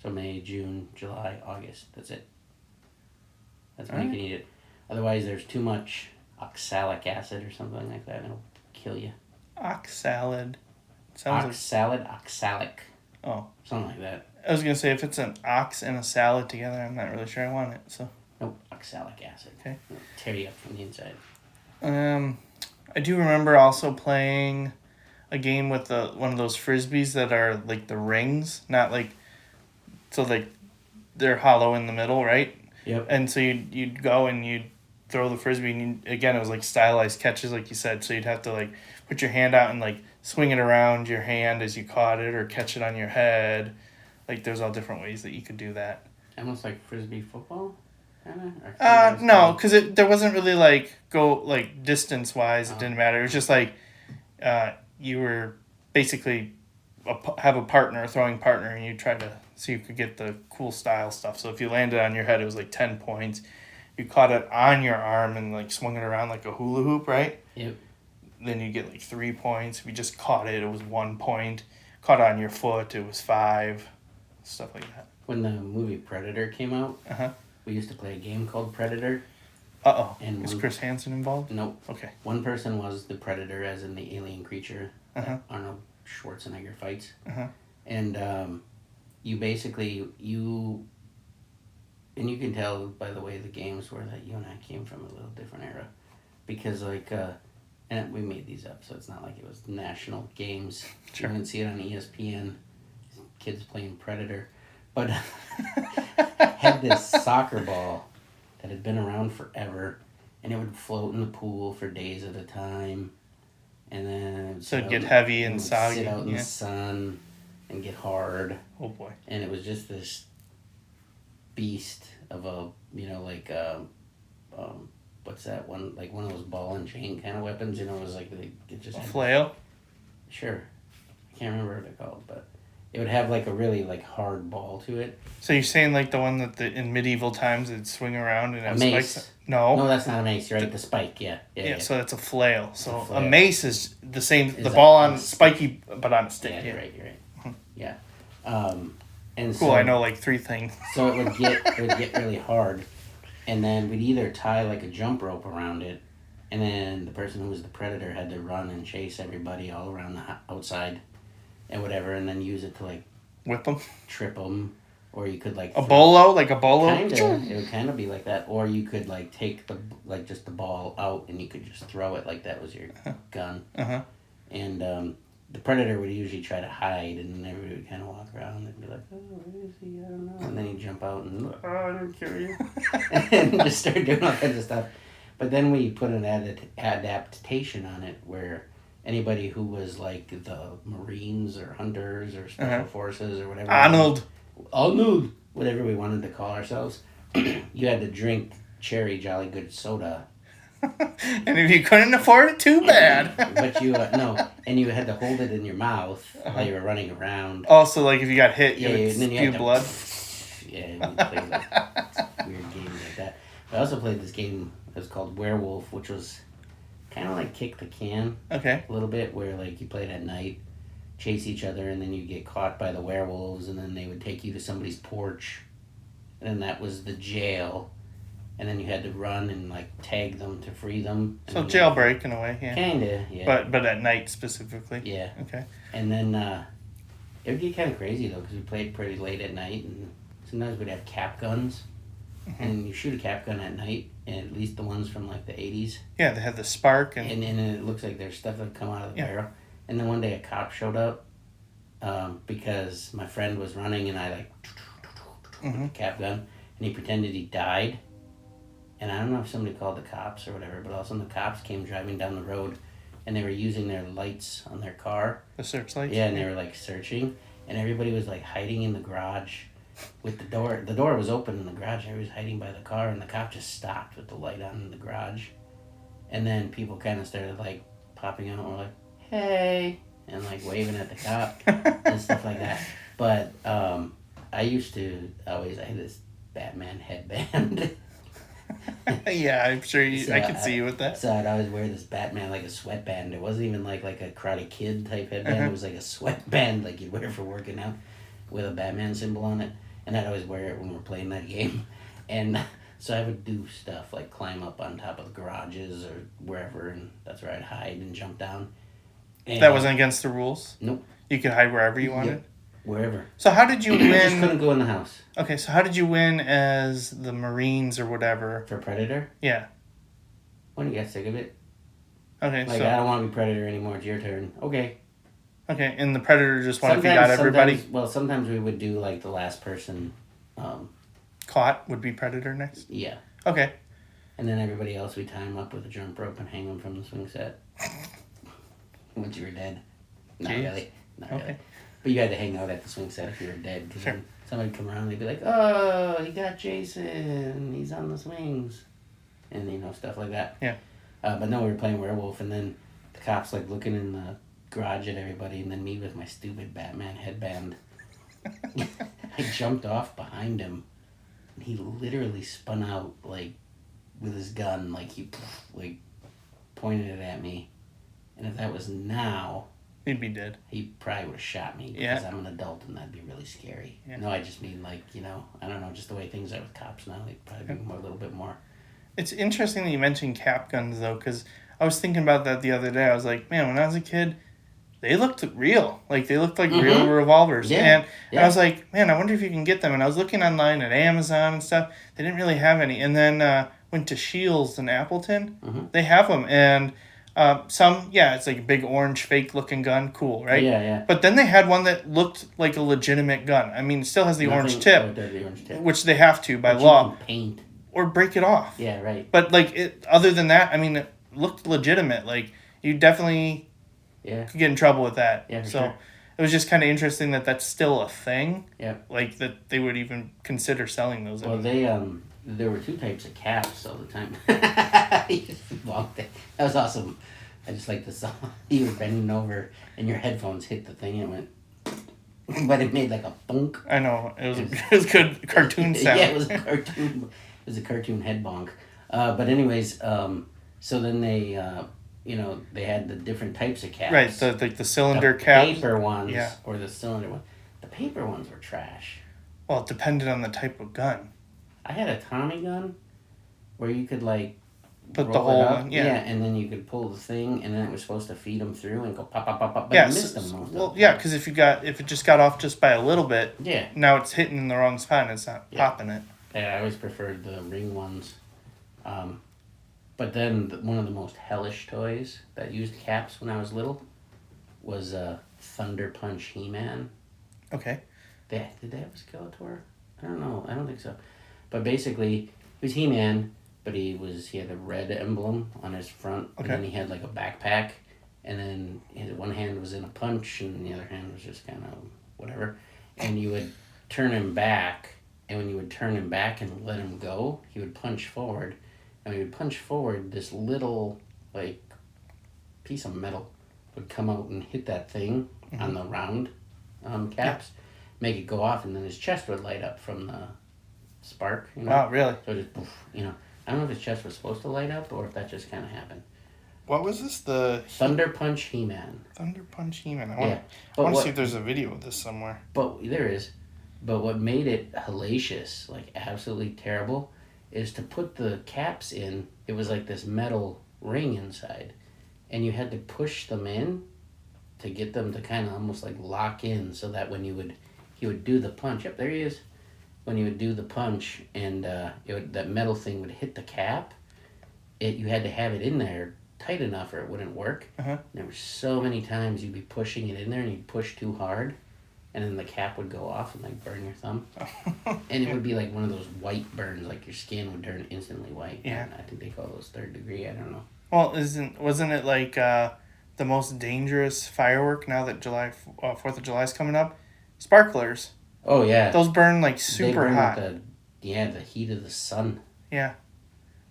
So May, June, July, August, that's it. That's when Alright. you can eat it. Otherwise, there's too much oxalic acid or something like that, and it'll kill you. Ox salad. Sounds Oxalic. Oh. Something like that. I was going to say, if it's an ox and a salad together, I'm not really sure I want it, so. Nope, oxalic acid. Okay. It'll tear you up from the inside. I do remember also playing a game with one of those frisbees that are like the rings, not like, so like they're hollow in the middle, right? Yep. And so you'd go and you'd throw the frisbee, and again, it was like stylized catches, like you said, so you'd have to like put your hand out and like swing it around your hand as you caught it, or catch it on your head. Like there's all different ways that you could do that. Almost like frisbee football, kind of? No, because there wasn't really like distance wise. It Oh. didn't matter. It was just like you were basically have a partner, a throwing partner, and you try to so you could get the cool style stuff. So if you landed on your head, it was like 10 points. You caught it on your arm and like swung it around like a hula hoop, right? Yep. Then you get like 3 points. If you just caught it, it was 1 point. Caught it on your foot, it was 5. Stuff like that. When the movie Predator came out, Uh-huh. we used to play a game called Predator. Uh-oh. And Is Chris Hansen involved? Nope. Okay. One person was the Predator, as in the alien creature Uh-huh. that Arnold Schwarzenegger fights. Uh-huh. And you basically, and you can tell by the way the games were that you and I came from a little different era. Because and we made these up, so it's not like it was national games. Sure. You wouldn't see it on ESPN, kids playing Predator. But had this soccer ball that had been around forever, and it would float in the pool for days at a time, and then So it'd get heavy and it would soggy. sit out in Yeah. the sun and get hard, Oh boy. and it was just this beast of a what's that one, like one of those ball and chain kind of weapons, it was like it just A had, flail? sure, I can't remember what they're called, but it would have like a really like hard ball to it. So you're saying like the one that in medieval times it'd swing around and have mace. spikes? No. No, that's not a mace. You're right. The spike. Yeah. Yeah, so that's a flail. So a flail. a mace is the same, the Is ball that- on spiky, but on a stick. Yeah, Yeah. you're right. You're right. Yeah. And Cool, so, I know like 3 things. So it would get really hard, and then we'd either tie like a jump rope around it, and then the person who was the predator had to run and chase everybody all around the outside, and whatever, and then use it to like Whip them. trip them, or you could like A bolo? Like a bolo? Kinda, it would kind of be like that, or you could like take just the ball out and you could just throw it like that was your gun. Uh-huh. And the predator would usually try to hide, and then everybody would kind of walk around and be like, "Oh, where is he? I don't know." And then he'd jump out and, "Oh, I didn't kill you," and just start doing all kinds of stuff. But then we put an adaptation on it where anybody who was like the Marines or hunters or special forces or whatever, Arnold, whatever we wanted to call ourselves, you had to drink cherry Jolly Good soda. and if you couldn't afford it, too bad. But you and you had to hold it in your mouth while you were running around. Also, like if you got hit, you Yeah, would and then you spew had to- blood. Yeah, we played like weird games like that. I also played this game that was called Werewolf, which was kind of like kick the can Okay. a little bit, where like you played at night, chase each other, and then you get caught by the werewolves, and then they would take you to somebody's porch, and then that was the jail, and then you had to run and like tag them to free them. So And jailbreak in a way, yeah. Kinda, yeah. But at night specifically. Yeah. Okay. And then it would get kind of crazy though, because we played pretty late at night, and sometimes we'd have cap guns, and you shoot a cap gun at night, at least the ones from like the 80s. Yeah, they had the spark and And it looks like there's stuff that come out of the barrel. And then one day a cop showed up because my friend was running and I like with the cap gun, and he pretended he died. And I don't know if somebody called the cops or whatever, but all of a sudden the cops came driving down the road, and they were using their lights on their car. The searchlights? Yeah, and they were like searching, and everybody was like hiding in the garage with the door. The door was open in the garage, and everybody was hiding by the car, and the cop just stopped with the light on in the garage. And then people kind of started like popping out and were like, hey, and like waving at the cop and stuff like that. But I used to always, I had this Batman headband. Yeah, I'm sure I could see you with that. So I'd always wear this Batman, like a sweatband. It wasn't even like a Karate Kid type headband. It was like a sweatband like you'd wear for working out with a Batman symbol on it. And I'd always wear it when we're playing that game. And so I would do stuff like climb up on top of garages or wherever, and that's where I'd hide and jump down. And that wasn't against the rules? Nope. You could hide wherever you wanted? Wherever. So how did you win? Just couldn't go in the house. Okay, so how did you win as the Marines or whatever? For Predator? Yeah. When you got sick of it? Okay, like, I don't want to be Predator anymore. It's your turn. Okay. Okay, and the Predator just wanted to got everybody? Sometimes we would do, like, the last person... caught would be Predator next? Yeah. Okay. And then everybody else, we tie them up with a jump rope and hang them from the swing set. Once you were dead. Not really. Not really. But you had to hang out at the swing set if you were dead. Because then somebody would come around and they'd be like, oh, he got Jason. He's on the swings. And, you know, stuff like that. Yeah. But no, we were playing werewolf, and then the cops, like, looking in the garage at everybody, and then me with my stupid Batman headband. I jumped off behind him, and he literally spun out, like, with his gun, like, he, like, pointed it at me. And if that was now... He'd be dead. He probably would have shot me because I'm an adult and that'd be really scary. Yeah. No, I just mean like, you know, I don't know, just the way things are with cops now, they'd probably be a little bit more. It's interesting that you mentioned cap guns though, because I was thinking about that the other day. I was like, man, when I was a kid, they looked real. Like they looked like real revolvers. Yeah. And I was like, man, I wonder if you can get them. And I was looking online at Amazon and stuff. They didn't really have any. And then went to Shields in Appleton. They have them. And some, it's like a big orange fake looking gun. Cool, right? Yeah. But then they had one that looked like a legitimate gun. I mean, it still has the orange tip, which they have to by law. You can paint. Or break it off. Yeah, right. But, like, other than that, I mean, it looked legitimate. Like, you definitely could get in trouble with that. Yeah, so it was just kind of interesting that that's still a thing. Yeah. Like, that they would even consider selling those. Well, there were two types of caps all the time. That was awesome. I just like the song. You were bending over and your headphones hit the thing and it went, but it made like a bonk. I know. It was good cartoon sound. Yeah, it was a cartoon. It was a cartoon head bonk. But anyways, so then they, they had the different types of caps. Right, the cylinder caps. The paper ones or the cylinder one. The paper ones were trash. Well, it depended on the type of gun. I had a Tommy gun where you could like put the hole in, and then you could pull the thing, and then it was supposed to feed them through and go pop, pop, pop, pop. But I missed them most of them. Because if it just got off just by a little bit, now it's hitting in the wrong spot and it's not popping it. Yeah, I always preferred the ring ones. But then one of the most hellish toys that used caps when I was little was Thunder Punch He-Man. Okay. Did they have a Skeletor? I don't know. I don't think so. But basically, he was He-Man, but he had a red emblem on his front, and then he had like a backpack, and then his one hand was in a punch, and the other hand was just kind of whatever. And you would turn him back, and when you would turn him back and let him go, he would punch forward. And when he would punch forward, this little like piece of metal would come out and hit that thing on the round caps, make it go off, and then his chest would light up from the spark. You know? Wow, really? So just, I don't know if his chest was supposed to light up or if that just kind of happened. What was this? The Thunder Punch He-Man. Thunder Punch He-Man. I want to see if there's a video of this somewhere. But there is. But what made it hellacious, like absolutely terrible, is to put the caps in. It was like this metal ring inside, and you had to push them in to get them to kind of almost like lock in, so that when he would do the punch. Yep, there he is. when you would do the punch and that metal thing would hit the cap, you had to have it in there tight enough or it wouldn't work. Uh-huh. There were so many times you'd be pushing it in there and you'd push too hard, and then the cap would go off and like burn your thumb. And it would be like one of those white burns, like your skin would turn instantly white. Yeah. And I think they call those 3rd degree. I don't know. Well, wasn't it like the most dangerous firework now that 4th of July is coming up? Sparklers. Oh yeah. Those burn like They super burn hot. with the heat of the sun. Yeah.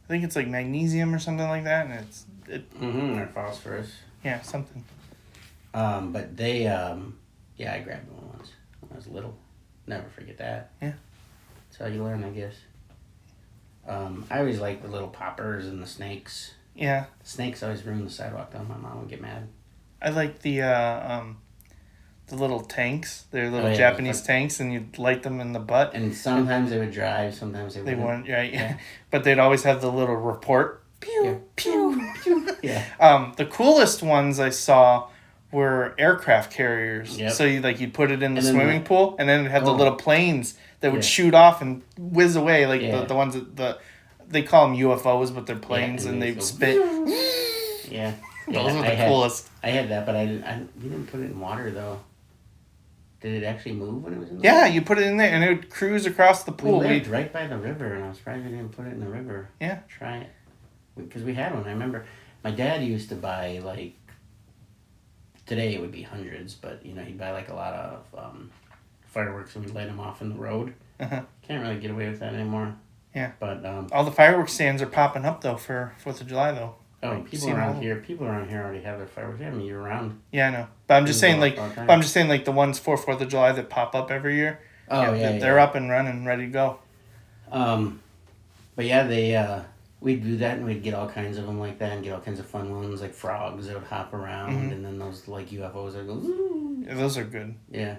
I think it's like magnesium or something like that, and Or phosphorus. Yeah, something. But they, I grabbed one once when I was little. Never forget that. Yeah. That's how you learn, I guess. I always liked the little poppers and the snakes. Yeah. The snakes always ruined the sidewalk, though. My mom would get mad. I like the little tanks. They're little yeah, Japanese tanks, and you'd light them in the butt. And sometimes they would drive, sometimes they wouldn't. They wouldn't, right? Yeah. But they'd always have the little report. Pew, pew, pew. Yeah. The coolest ones I saw were aircraft carriers. Yep. So you'd put it in the And then swimming pool, and then it'd have the Oh. little planes that would Yeah. shoot off and whiz away, like Yeah. the ones that they call them UFOs, but they're planes, and and they they go- spin. Yeah. Those are I the had- coolest. I had that, but we didn't put it in water, though. Did it actually move when it was in the Yeah, water? you put it in there, and it would cruise across the We pool. lived right by the river, and I was surprised we didn't put it in the river. Yeah. Try it. Because we had one. I remember my dad used to buy, like, today it would be hundreds, but, he'd buy, like, a lot of fireworks, and we'd light them off in the road. Uh-huh. Can't really get away with that anymore. Yeah. But, All the fireworks stands are popping up, though, for 4th of July, though. Like, people see them around all- here already have their fireworks. They have them year round. Yeah, I know. But I'm just They saying, go like, off all the time. but I'm just saying, like, the ones for 4th of July that pop up every year. They're up and running, ready to go. But yeah, we'd do that, and we'd get all kinds of them like that, and get all kinds of fun ones, like frogs that would hop around, and then those, like, UFOs that go, "Ooh." Yeah, those are good. Yeah.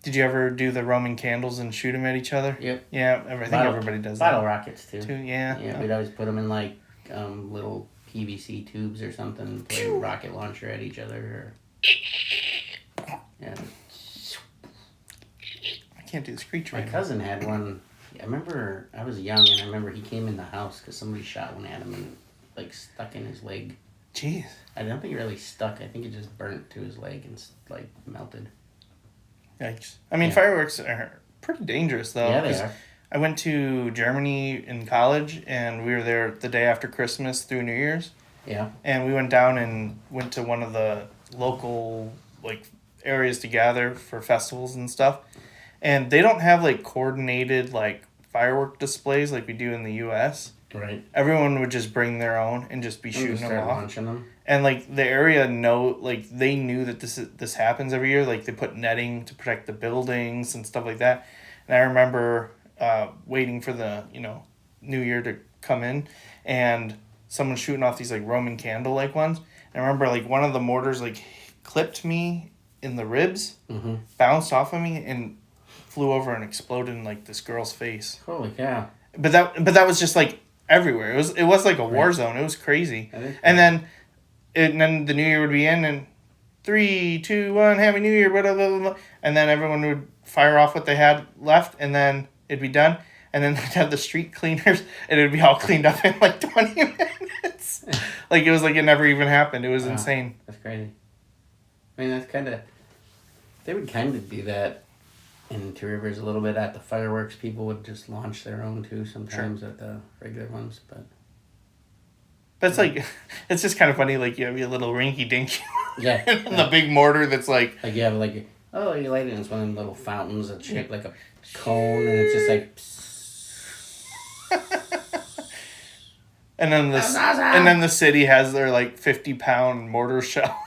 Did you ever do the Roman candles and shoot them at each other? Yep. Yeah, I think everybody does Bottle that. rockets, too. Yeah. Yeah, we'd always put them in, like, little PVC tubes or something, and play rocket launcher at each other. Yeah. I can't do the screech My right now. cousin had one. I remember I was young, and I remember he came in the house because somebody shot one at him and, like, stuck in his leg. Jeez. I don't think it really stuck. I think it just burnt to his leg and, like, melted. Yikes. I mean, Yeah. fireworks are pretty dangerous, though. Yeah, they 'cause are. I went to Germany in college, and we were there the day after Christmas through New Year's. Yeah. And we went down and went to one of the local, like, areas to gather for festivals and stuff. And they don't have, like, coordinated, like, firework displays like we do in the U.S. Right. Everyone would just bring their own and just be And shooting just them start off. launching them. And, like, the area they knew that this happens every year. Like, they put netting to protect the buildings and stuff like that. And I remember waiting for the, New Year to come in, and someone shooting off these, like, Roman candle-like ones. And I remember, like, one of the mortars, like, clipped me in the ribs, bounced off of me, and flew over and exploded in, like, this girl's face. Holy cow. But that was just, like, everywhere. It was like a war zone. It was crazy. And then the New Year would be in, and 3, 2, 1, Happy New Year, blah, blah, blah, blah. And then everyone would fire off what they had left, and then it'd be done. And then they'd have the street cleaners, and it'd be all cleaned up in, like, 20 minutes. Like, it was like it never even happened. It was Wow. insane. That's crazy. I mean, that's kind of... They would kind of do that in Two Rivers a little bit at the fireworks. People would just launch their own, too, sometimes at the regular ones, but... But it's like, it's just kind of funny, like, you have your little rinky-dinky Yeah. and the big mortar that's like... Like, you have, like, you light it, and it's one of them little fountains that's shaped like a cone, and it's just like... And then the city has their, like, 50-pound mortar shell.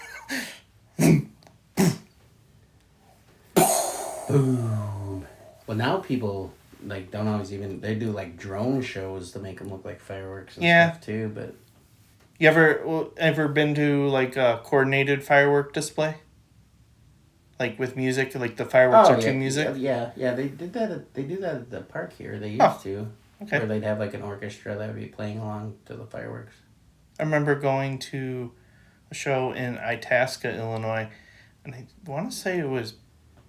Boom. Well, now people, like, don't always even... They do, like, drone shows to make them look like fireworks and stuff, too, but... You ever been to, like, a coordinated firework display? Like, with music, like the fireworks are to music? Yeah, they do that at the park here. They used to. Okay. Where they'd have, like, an orchestra that would be playing along to the fireworks. I remember going to a show in Itasca, Illinois, and I want to say it was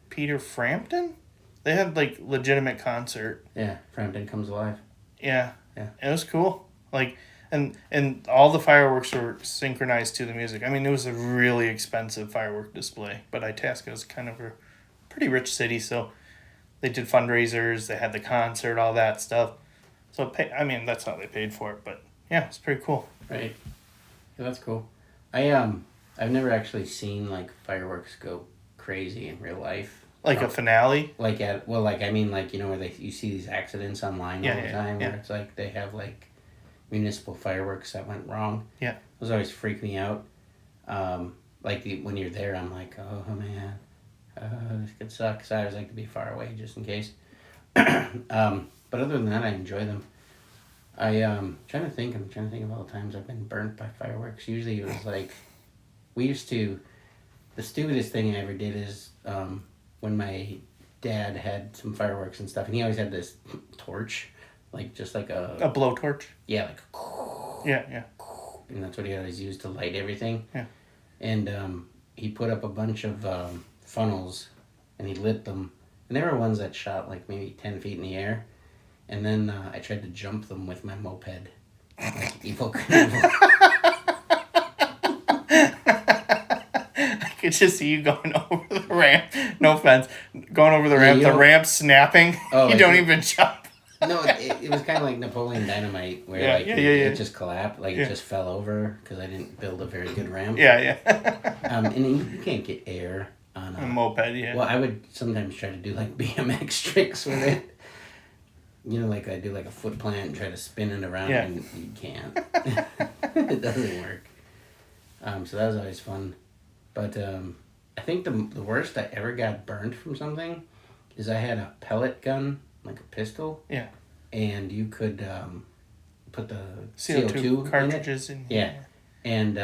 Peter Frampton They had like legitimate concert. Yeah, Frampton Comes Alive. Yeah. Yeah. It was cool. Like, and all the fireworks were synchronized to the music. I mean, it was a really expensive firework display, but Itasca is kind of a pretty rich city, so they did fundraisers, they had the concert, all that stuff. So, that's how they paid for it, but yeah, it's pretty cool. Right. Yeah, that's cool. I've never actually seen like fireworks go crazy in real life. Like a finale? Like where you see these accidents online all the time where it's like they have like municipal fireworks that went wrong. Yeah. Those always freak me out. When you're there, I'm like, oh man, this could suck. So I always like to be far away just in case. But other than that, I enjoy them. I'm trying to think of all the times I've been burnt by fireworks. Usually it was like, the stupidest thing I ever did is when my dad had some fireworks and stuff, and he always had this torch, like just like a blowtorch? Yeah, like yeah. And that's what he always used to light everything. Yeah. And he put up a bunch of funnels, and he lit them, and there were ones that shot like maybe 10 feet in the air. And then I tried to jump them with my moped. Like evil Knievel. I could just see you going over the ramp. No offense. Going over the ramp, the ramp snapping. You don't even jump. No, it was kind of like Napoleon Dynamite, where it just collapsed. Like it just fell over because I didn't build a very good ramp. Yeah. And you can't get air on a moped, yeah. Well, I would sometimes try to do like BMX tricks with it. Like I do like a foot plant and try to spin it around, and you can't. It doesn't work. So that was always fun. But I think the worst I ever got burned from something is I had a pellet gun, like a pistol. Yeah. And you could put the CO2 cartridges in. Yeah. And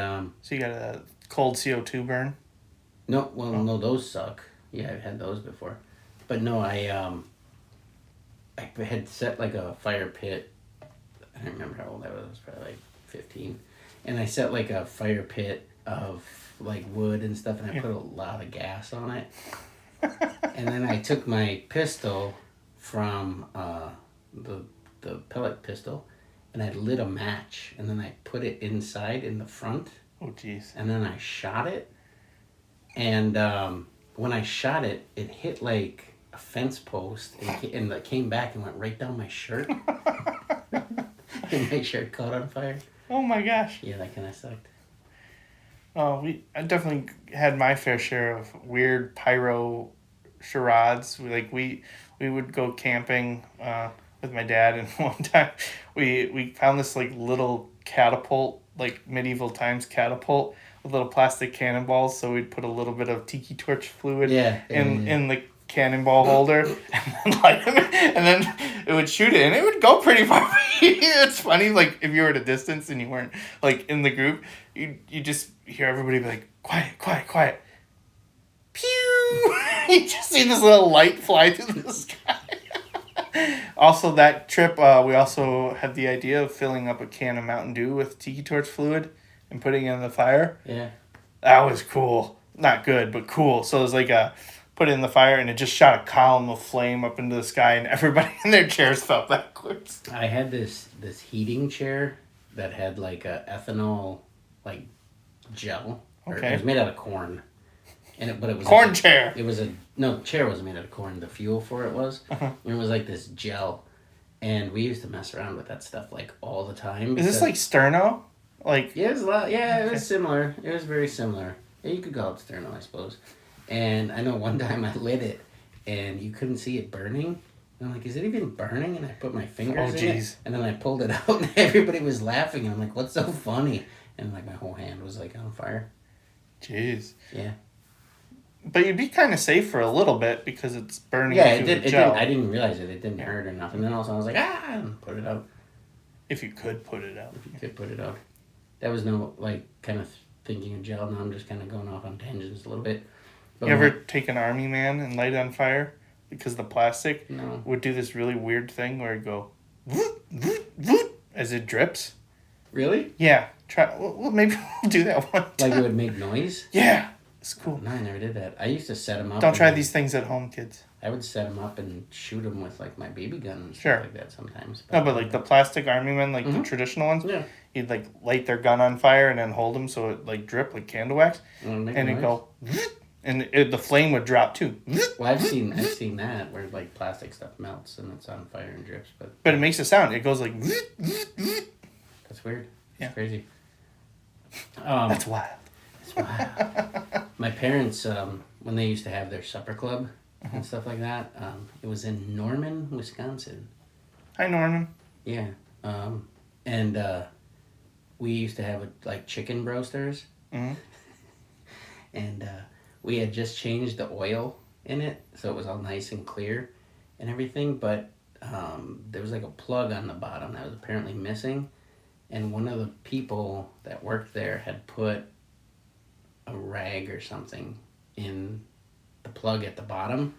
so you got a cold CO2 burn? No, no, those suck. Yeah, I've had those before. But no, I had set like a fire pit. I don't remember how old I was probably like 15. And I set like a fire pit of like wood and stuff, and I put a lot of gas on it. And then I took my pistol from the pellet pistol, and I lit a match, and then I put it inside in the front. Oh, jeez. And then I shot it. And when I shot it, it hit like a fence post, and it came back and went right down my shirt. And my shirt caught on fire. Oh my gosh. Yeah, that kind of sucked. Oh, I definitely had my fair share of weird pyro charades. We would go camping with my dad, and one time we found this like little catapult, like medieval times catapult with little plastic cannonballs. So we'd put a little bit of tiki torch fluid in the cannonball holder, and then light them, and then it would shoot it, and it would go pretty far. It's funny, like if you were at a distance and you weren't like in the group, you just hear everybody be like, quiet, pew. You just see this little light fly through the sky. Also, that trip, we also had the idea of filling up a can of Mountain Dew with tiki torch fluid and putting it in the fire. Yeah, that was cool. Not good, but cool. So it was like put it in the fire, and it just shot a column of flame up into the sky, and everybody in their chairs fell backwards. I had this heating chair that had like a ethanol like gel. Okay. It was made out of corn. But it was corn chair. It was the chair wasn't made out of corn. The fuel for it was. And it was like this gel, and we used to mess around with that stuff like all the time. Is this like Sterno? Like yeah, it was a lot. Yeah, it was similar. It was very similar. Yeah, you could call it Sterno, I suppose. And I know one time I lit it, and you couldn't see it burning. And I'm like, is it even burning? And I put my fingers in it, and then I pulled it out, and everybody was laughing. And I'm like, what's so funny? And like my whole hand was like on fire. Jeez. Yeah. But you'd be kind of safe for a little bit because it's burning. Yeah, it did. I didn't realize it. It didn't hurt or nothing. And then also I was like, and put it out. If you could put it out. If you could put it out. That was no like kind of thinking of gel. Now I'm just kind of going off on tangents a little bit. But you ever take an army man and light it on fire? Because the plastic no. would do this really weird thing where it go voot, voot, voot, as it drips. Really? Yeah. Try. Well, maybe we'll do that one time. Like it would make noise? Yeah. It's cool. No, I never did that. I used to set them up. Don't try these things at home, kids. I would set them up and shoot them with like my BB gun and stuff Sure. like that sometimes. No, but like the plastic army men, like the traditional ones, Yeah. you'd like light their gun on fire and then hold them so it like drip like candle wax, and it'd go, and the flame would drop too. Well, I've seen that where like plastic stuff melts and it's on fire and drips, But it makes a sound. It goes like. That's weird. Yeah. It's crazy. That's wild. It's wild. My parents, when they used to have their supper club and stuff like that, it was in Norman, Wisconsin. Hi, Norman. Yeah. And we used to have like chicken roasters. Mm-hmm. And we had just changed the oil in it, so it was all nice and clear and everything, but there was like a plug on the bottom that was apparently missing, and one of the people that worked there had put a rag or something in the plug at the bottom,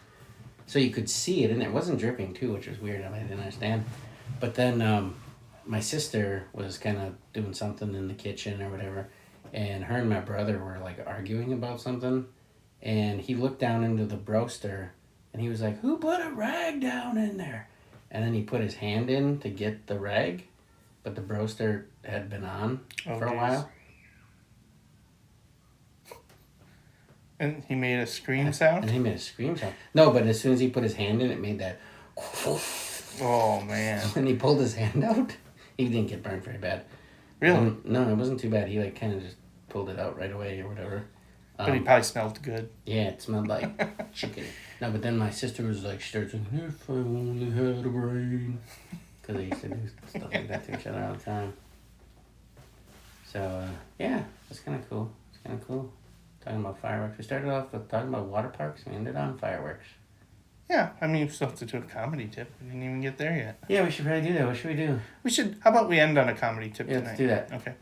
so you could see it, and it wasn't dripping too, which was weird. I didn't understand. But then my sister was kind of doing something in the kitchen or whatever, and her and my brother were like arguing about something, and he looked down into the broaster and he was like, "Who put a rag down in there?" And then he put his hand in to get the rag, but the broaster had been on for a while. And he made a scream sound? And he made a scream sound. No, but as soon as he put his hand in, it made that. Oh, man. When he pulled his hand out, he didn't get burned very bad. Really? No, it wasn't too bad. He like kind of just pulled it out right away or whatever. But he probably smelled good. Yeah, it smelled like chicken. No, but then my sister was like, she started saying, "If I only had a brain." Because they used to do stuff like that to each other all the time. So, yeah, it's kind of cool. It's kind of cool. Talking about fireworks. We started off with talking about water parks. We ended on fireworks. Yeah, I mean, we still have to do a comedy tip. We didn't even get there yet. Yeah, we should probably do that. What should we do? We should. How about we end on a comedy tip tonight? Let's do that. Okay.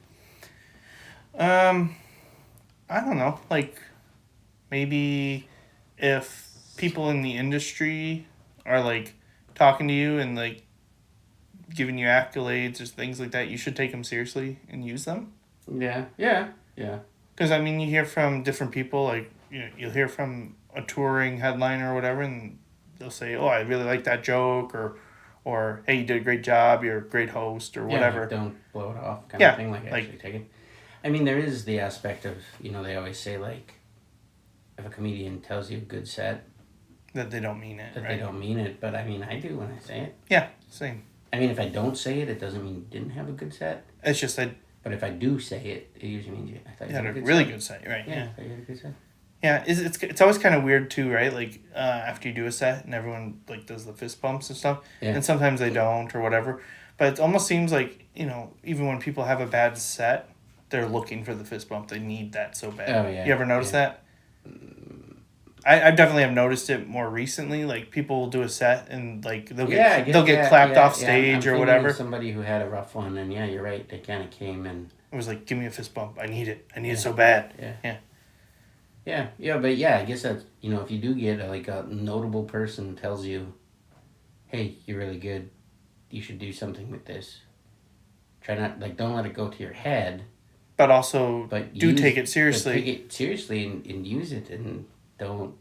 I don't know. Like, maybe if people in the industry are like talking to you and like giving you accolades or things like that, you should take them seriously and use them. Yeah. Because I mean, you hear from different people. Like, you'll hear from a touring headliner or whatever, and they'll say, "Oh, I really like that joke," or "Hey, you did a great job. You're a great host," or whatever. Like, don't blow it off kind of thing. Like, actually like, take it. I mean, there is the aspect of, they always say, like, if a comedian tells you a good set, that they don't mean it, that right? they don't mean it. But I mean, I do when I say it. Yeah, same. I mean, if I don't say it, it doesn't mean you didn't have a good set. It's just that. But if I do say it, it usually means I thought you had a really set. good set, right? Yeah, I thought you had a good set. Yeah, it's always kind of weird too, right? Like after you do a set and everyone like does the fist bumps and stuff, and sometimes they don't or whatever. But it almost seems like even when people have a bad set, they're looking for the fist bump. They need that so bad. Oh yeah. You ever notice that? I definitely have noticed it more recently. Like people will do a set and like they'll get clapped off stage or whatever. Of somebody who had a rough one, and you're right. They kind of came and it was like, "Give me a fist bump. I need it. I need it so bad." Yeah, but yeah, I guess that if you do get a notable person tells you, "Hey, you're really good. You should do something with this." Try not don't let it go to your head. But also, take it seriously. Take it seriously and use it, and don't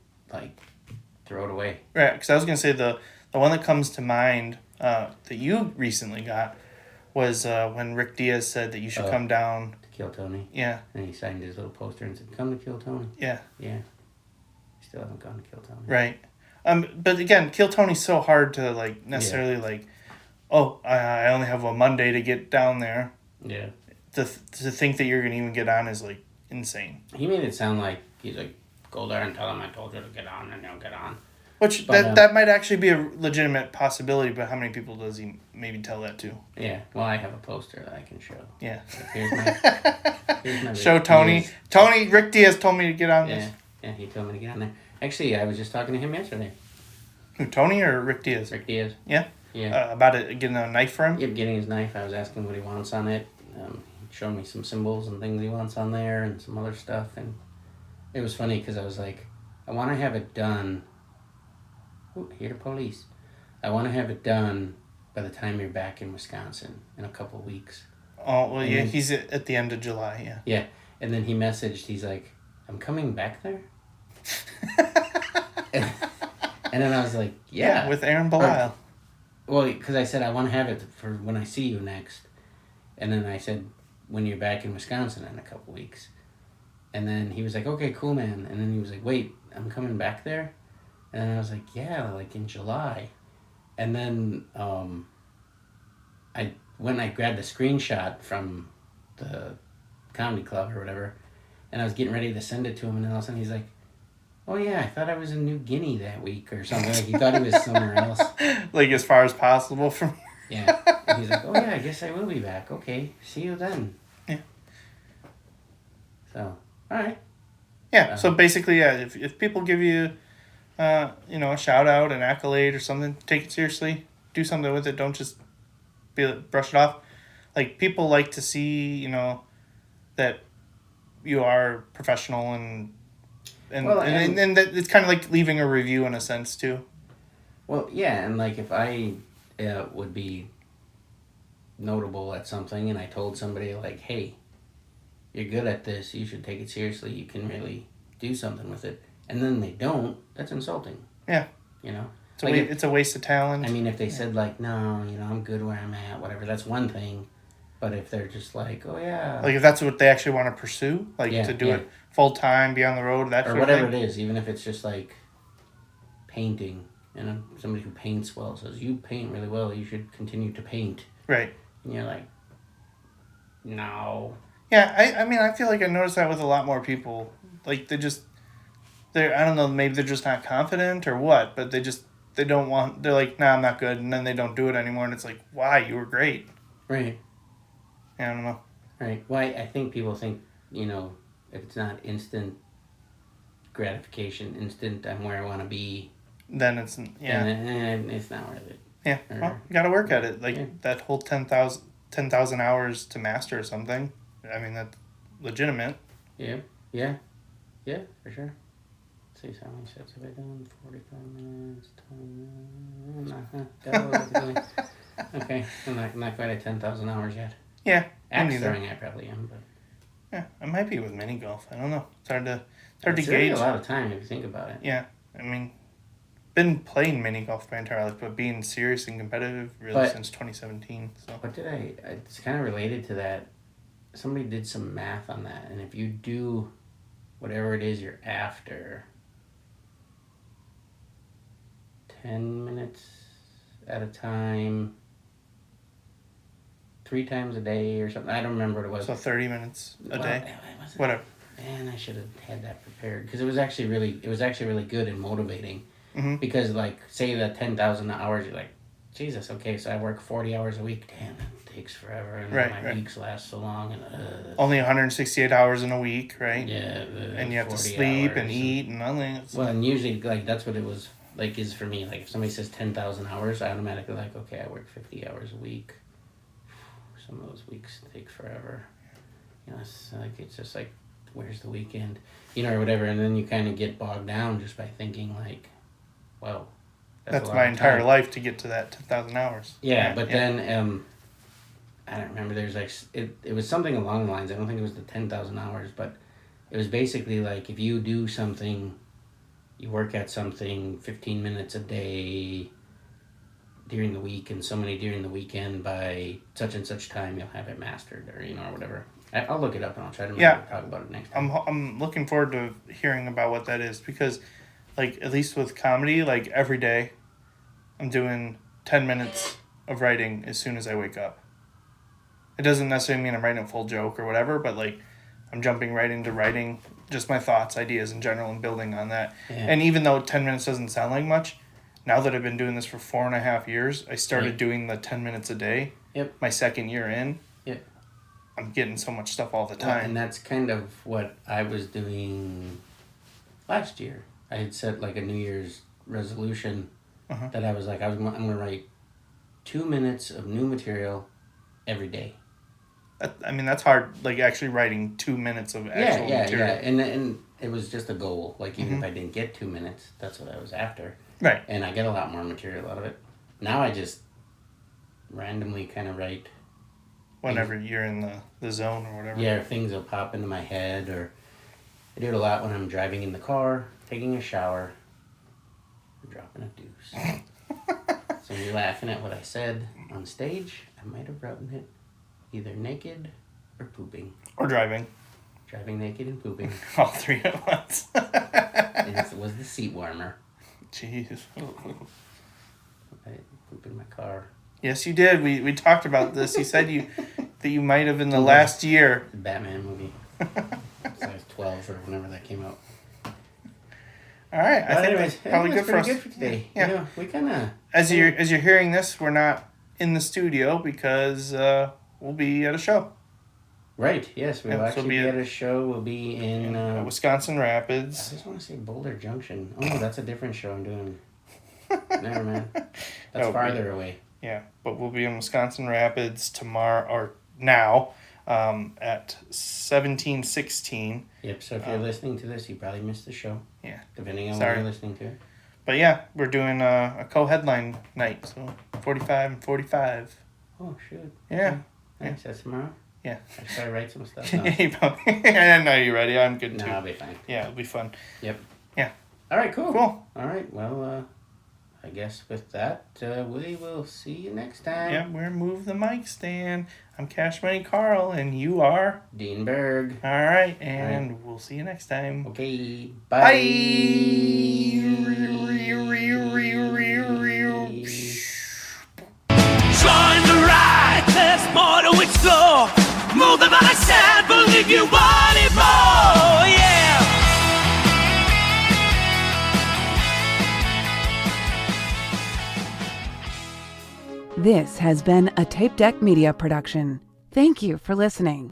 throw it away. Right, because I was gonna say the one that comes to mind that you recently got was when Rick Diaz said that you should come down to kill Tony. Yeah. And he signed his little poster and said, "Come to kill Tony." Yeah. Yeah. Still haven't gone to kill Tony. Right. But again, kill Tony's so hard to necessarily I only have a Monday to get down there. Yeah. To think that you're gonna even get on is insane. He made it sound like he's like, "Go there and tell him I told you to get on," and they'll get on. Which that might actually be a legitimate possibility, but how many people does he maybe tell that to? Yeah. Well, I have a poster that I can show. Yeah. Here's my show Tony. Diaz. Tony, Rick Diaz told me to get on this. Yeah, he told me to get on there. Actually, I was just talking to him yesterday. Who, Tony or Rick Diaz? Rick Diaz. Yeah? Yeah. About it, getting a knife for him? Yep, getting his knife. I was asking what he wants on it. He showed me some symbols and things he wants on there and some other stuff. And it was funny because I was like, I want to have it done. Ooh, I hear the police. I want to have it done by the time you're back in Wisconsin in a couple of weeks. Oh, well, yeah, he's at the end of July, yeah. Yeah, and then he messaged, he's like, "I'm coming back there?" and And then I was like, yeah. with Aaron Belisle. Well, because I said I want to have it for when I see you next. And then I said, when you're back in Wisconsin in a couple weeks. And then he was like, okay, cool, man. And then he was like, wait, I'm coming back there? And then I was like, yeah, like in July. And then I grabbed a screenshot from the comedy club or whatever, and I was getting ready to send it to him, and then all of a sudden he's like, oh yeah, I thought I was in New Guinea that week or something. Like he thought he was somewhere else. Like as far as possible from Yeah. And he's like, oh yeah, I guess I will be back. Okay, see you then. Yeah. So, all right. Yeah, so basically, yeah, if people give you, a shout out, an accolade or something, take it seriously. Do something with it. Don't just brush it off. Like, people like to see, that you are professional and that it's kind of like leaving a review in a sense, too. Well, yeah, and like if I would be notable at something and I told somebody like, hey, you're good at this, you should take it seriously, you can really do something with it, and then they don't, that's insulting. Yeah. It's a waste of talent. I mean, if they said like, no, I'm good where I'm at, whatever, that's one thing. But if they're just like, oh yeah, like if that's what they actually want to pursue, like to do it full time, be on the road, that or whatever it is, even if it's just like painting, somebody who paints well says, you paint really well, you should continue to paint. Right. And you're like, no. Yeah, I mean, I feel like I noticed that with a lot more people. Like, I don't know, maybe they're just not confident or what, but they're like, nah, I'm not good, and then they don't do it anymore, and it's like, why? You were great. Right. Yeah, I don't know. Right. Well, I think people think, if it's not instant gratification, instant, I'm where I want to be, then it's, and it's not worth it. Yeah, well, you gotta work at it. Like, that whole 10,000 hours to master something, I mean, that's legitimate. Yeah, for sure. Let's see, how many sets have I done? 45 minutes, 20 minutes. Okay, I'm not quite at 10,000 hours yet. Yeah, axe throwing I probably am, but yeah, I might be with mini golf. I don't know. It's hard to gauge. Really a lot of time if you think about it. Yeah, I mean, been playing mini golf my entire life, but being serious and competitive really since 2017. So. But it's kind of related to that. Somebody did some math on that, and if you do whatever it is you're after, 10 minutes at a time, 3 times a day or something. I don't remember what it was. So 30 minutes a day? Whatever. Man, I should have had that prepared. Because it was actually really good and motivating. Mm-hmm. Because, like, say that 10,000 hours, you're like, Jesus, okay, so I work 40 hours a week. Damn, it takes forever. And my weeks last so long. And only 168 hours in a week, right? Yeah. And you have to sleep and eat and nothing. Well, and usually, like, that's what it was, like, is for me. Like, if somebody says 10,000 hours, I automatically like, okay, I work 50 hours a week. Some of those weeks take forever. It's just like, where's the weekend? Or whatever. And then you kind of get bogged down just by thinking, like, well, that's my entire life to get to that 10,000 hours. Yeah, but then, I don't remember, there's like, it was something along the lines, I don't think it was the 10,000 hours, but it was basically like, if you do something, you work at something 15 minutes a day during the week and so many during the weekend, by such and such time you'll have it mastered, or or whatever. I'll look it up and I'll try to talk about it next time. I'm looking forward to hearing about what that is, because like, at least with comedy, like, every day I'm doing 10 minutes of writing as soon as I wake up. It doesn't necessarily mean I'm writing a full joke or whatever, but like, I'm jumping right into writing just my thoughts, ideas in general, and building on that. Yeah. And even though 10 minutes doesn't sound like much, now that I've been doing this for 4.5 years, I started doing the 10 minutes a day. Yep. My second year in. Yep. I'm getting so much stuff all the time. And that's kind of what I was doing last year. I had set like a New Year's resolution that I was like, I'm going to write 2 minutes of new material every day. I mean, that's hard, like, actually writing 2 minutes of actual material. Yeah, and it was just a goal. Like, even if I didn't get 2 minutes, that's what I was after. Right. And I get a lot more material out of it. Now I just randomly kind of write. Whenever you're in the zone or whatever. Yeah, things will pop into my head, or I do it a lot when I'm driving in the car, taking a shower, I'm dropping a deuce. So you're laughing at what I said on stage. I might have written it either naked or pooping. Or driving. Driving naked and pooping. All three at once. And it was the seat warmer. Jeez. I pooped in my car. Yes, you did. We talked about this. You said that you might have in the last year. The Batman movie. So I was 12 or whenever that came out. All right. I think that's probably good for us. Good for today. Yeah. You know, we kind of... As you're hearing this, we're not in the studio because we'll be at a show. Right, yes. We'll Yeah, so actually be at a show. We'll be in... Wisconsin Rapids. I just want to say Boulder Junction. Oh, no, that's a different show I'm doing. Never mind. That's farther away. Yeah, but we'll be in Wisconsin Rapids tomorrow, or now, at 1716. Yep, so if you're listening to this, you probably missed the show. Yeah. Depending on Sorry. what you're listening to. But yeah, we're doing a co-headline night, so 45 and 45. Oh, shoot. Yeah. Nice, that's tomorrow? Yeah. I should write some stuff down. I know you're ready. I'm good too. No, I'll be fine. Yeah, it'll be fun. Yep. Yeah. All right, cool. Cool. All right, well, I guess with that, we will see you next time. Yeah, we're Move the Mic Stand. I'm Cash Money Karl, and you are? Dean Berg. All right, and we'll see you next time. Okay, Bye. Join the ride, there's more to explore. Move the mic stand, believe you want it more, yeah. This has been a Tapedeck Media production. Thank you for listening.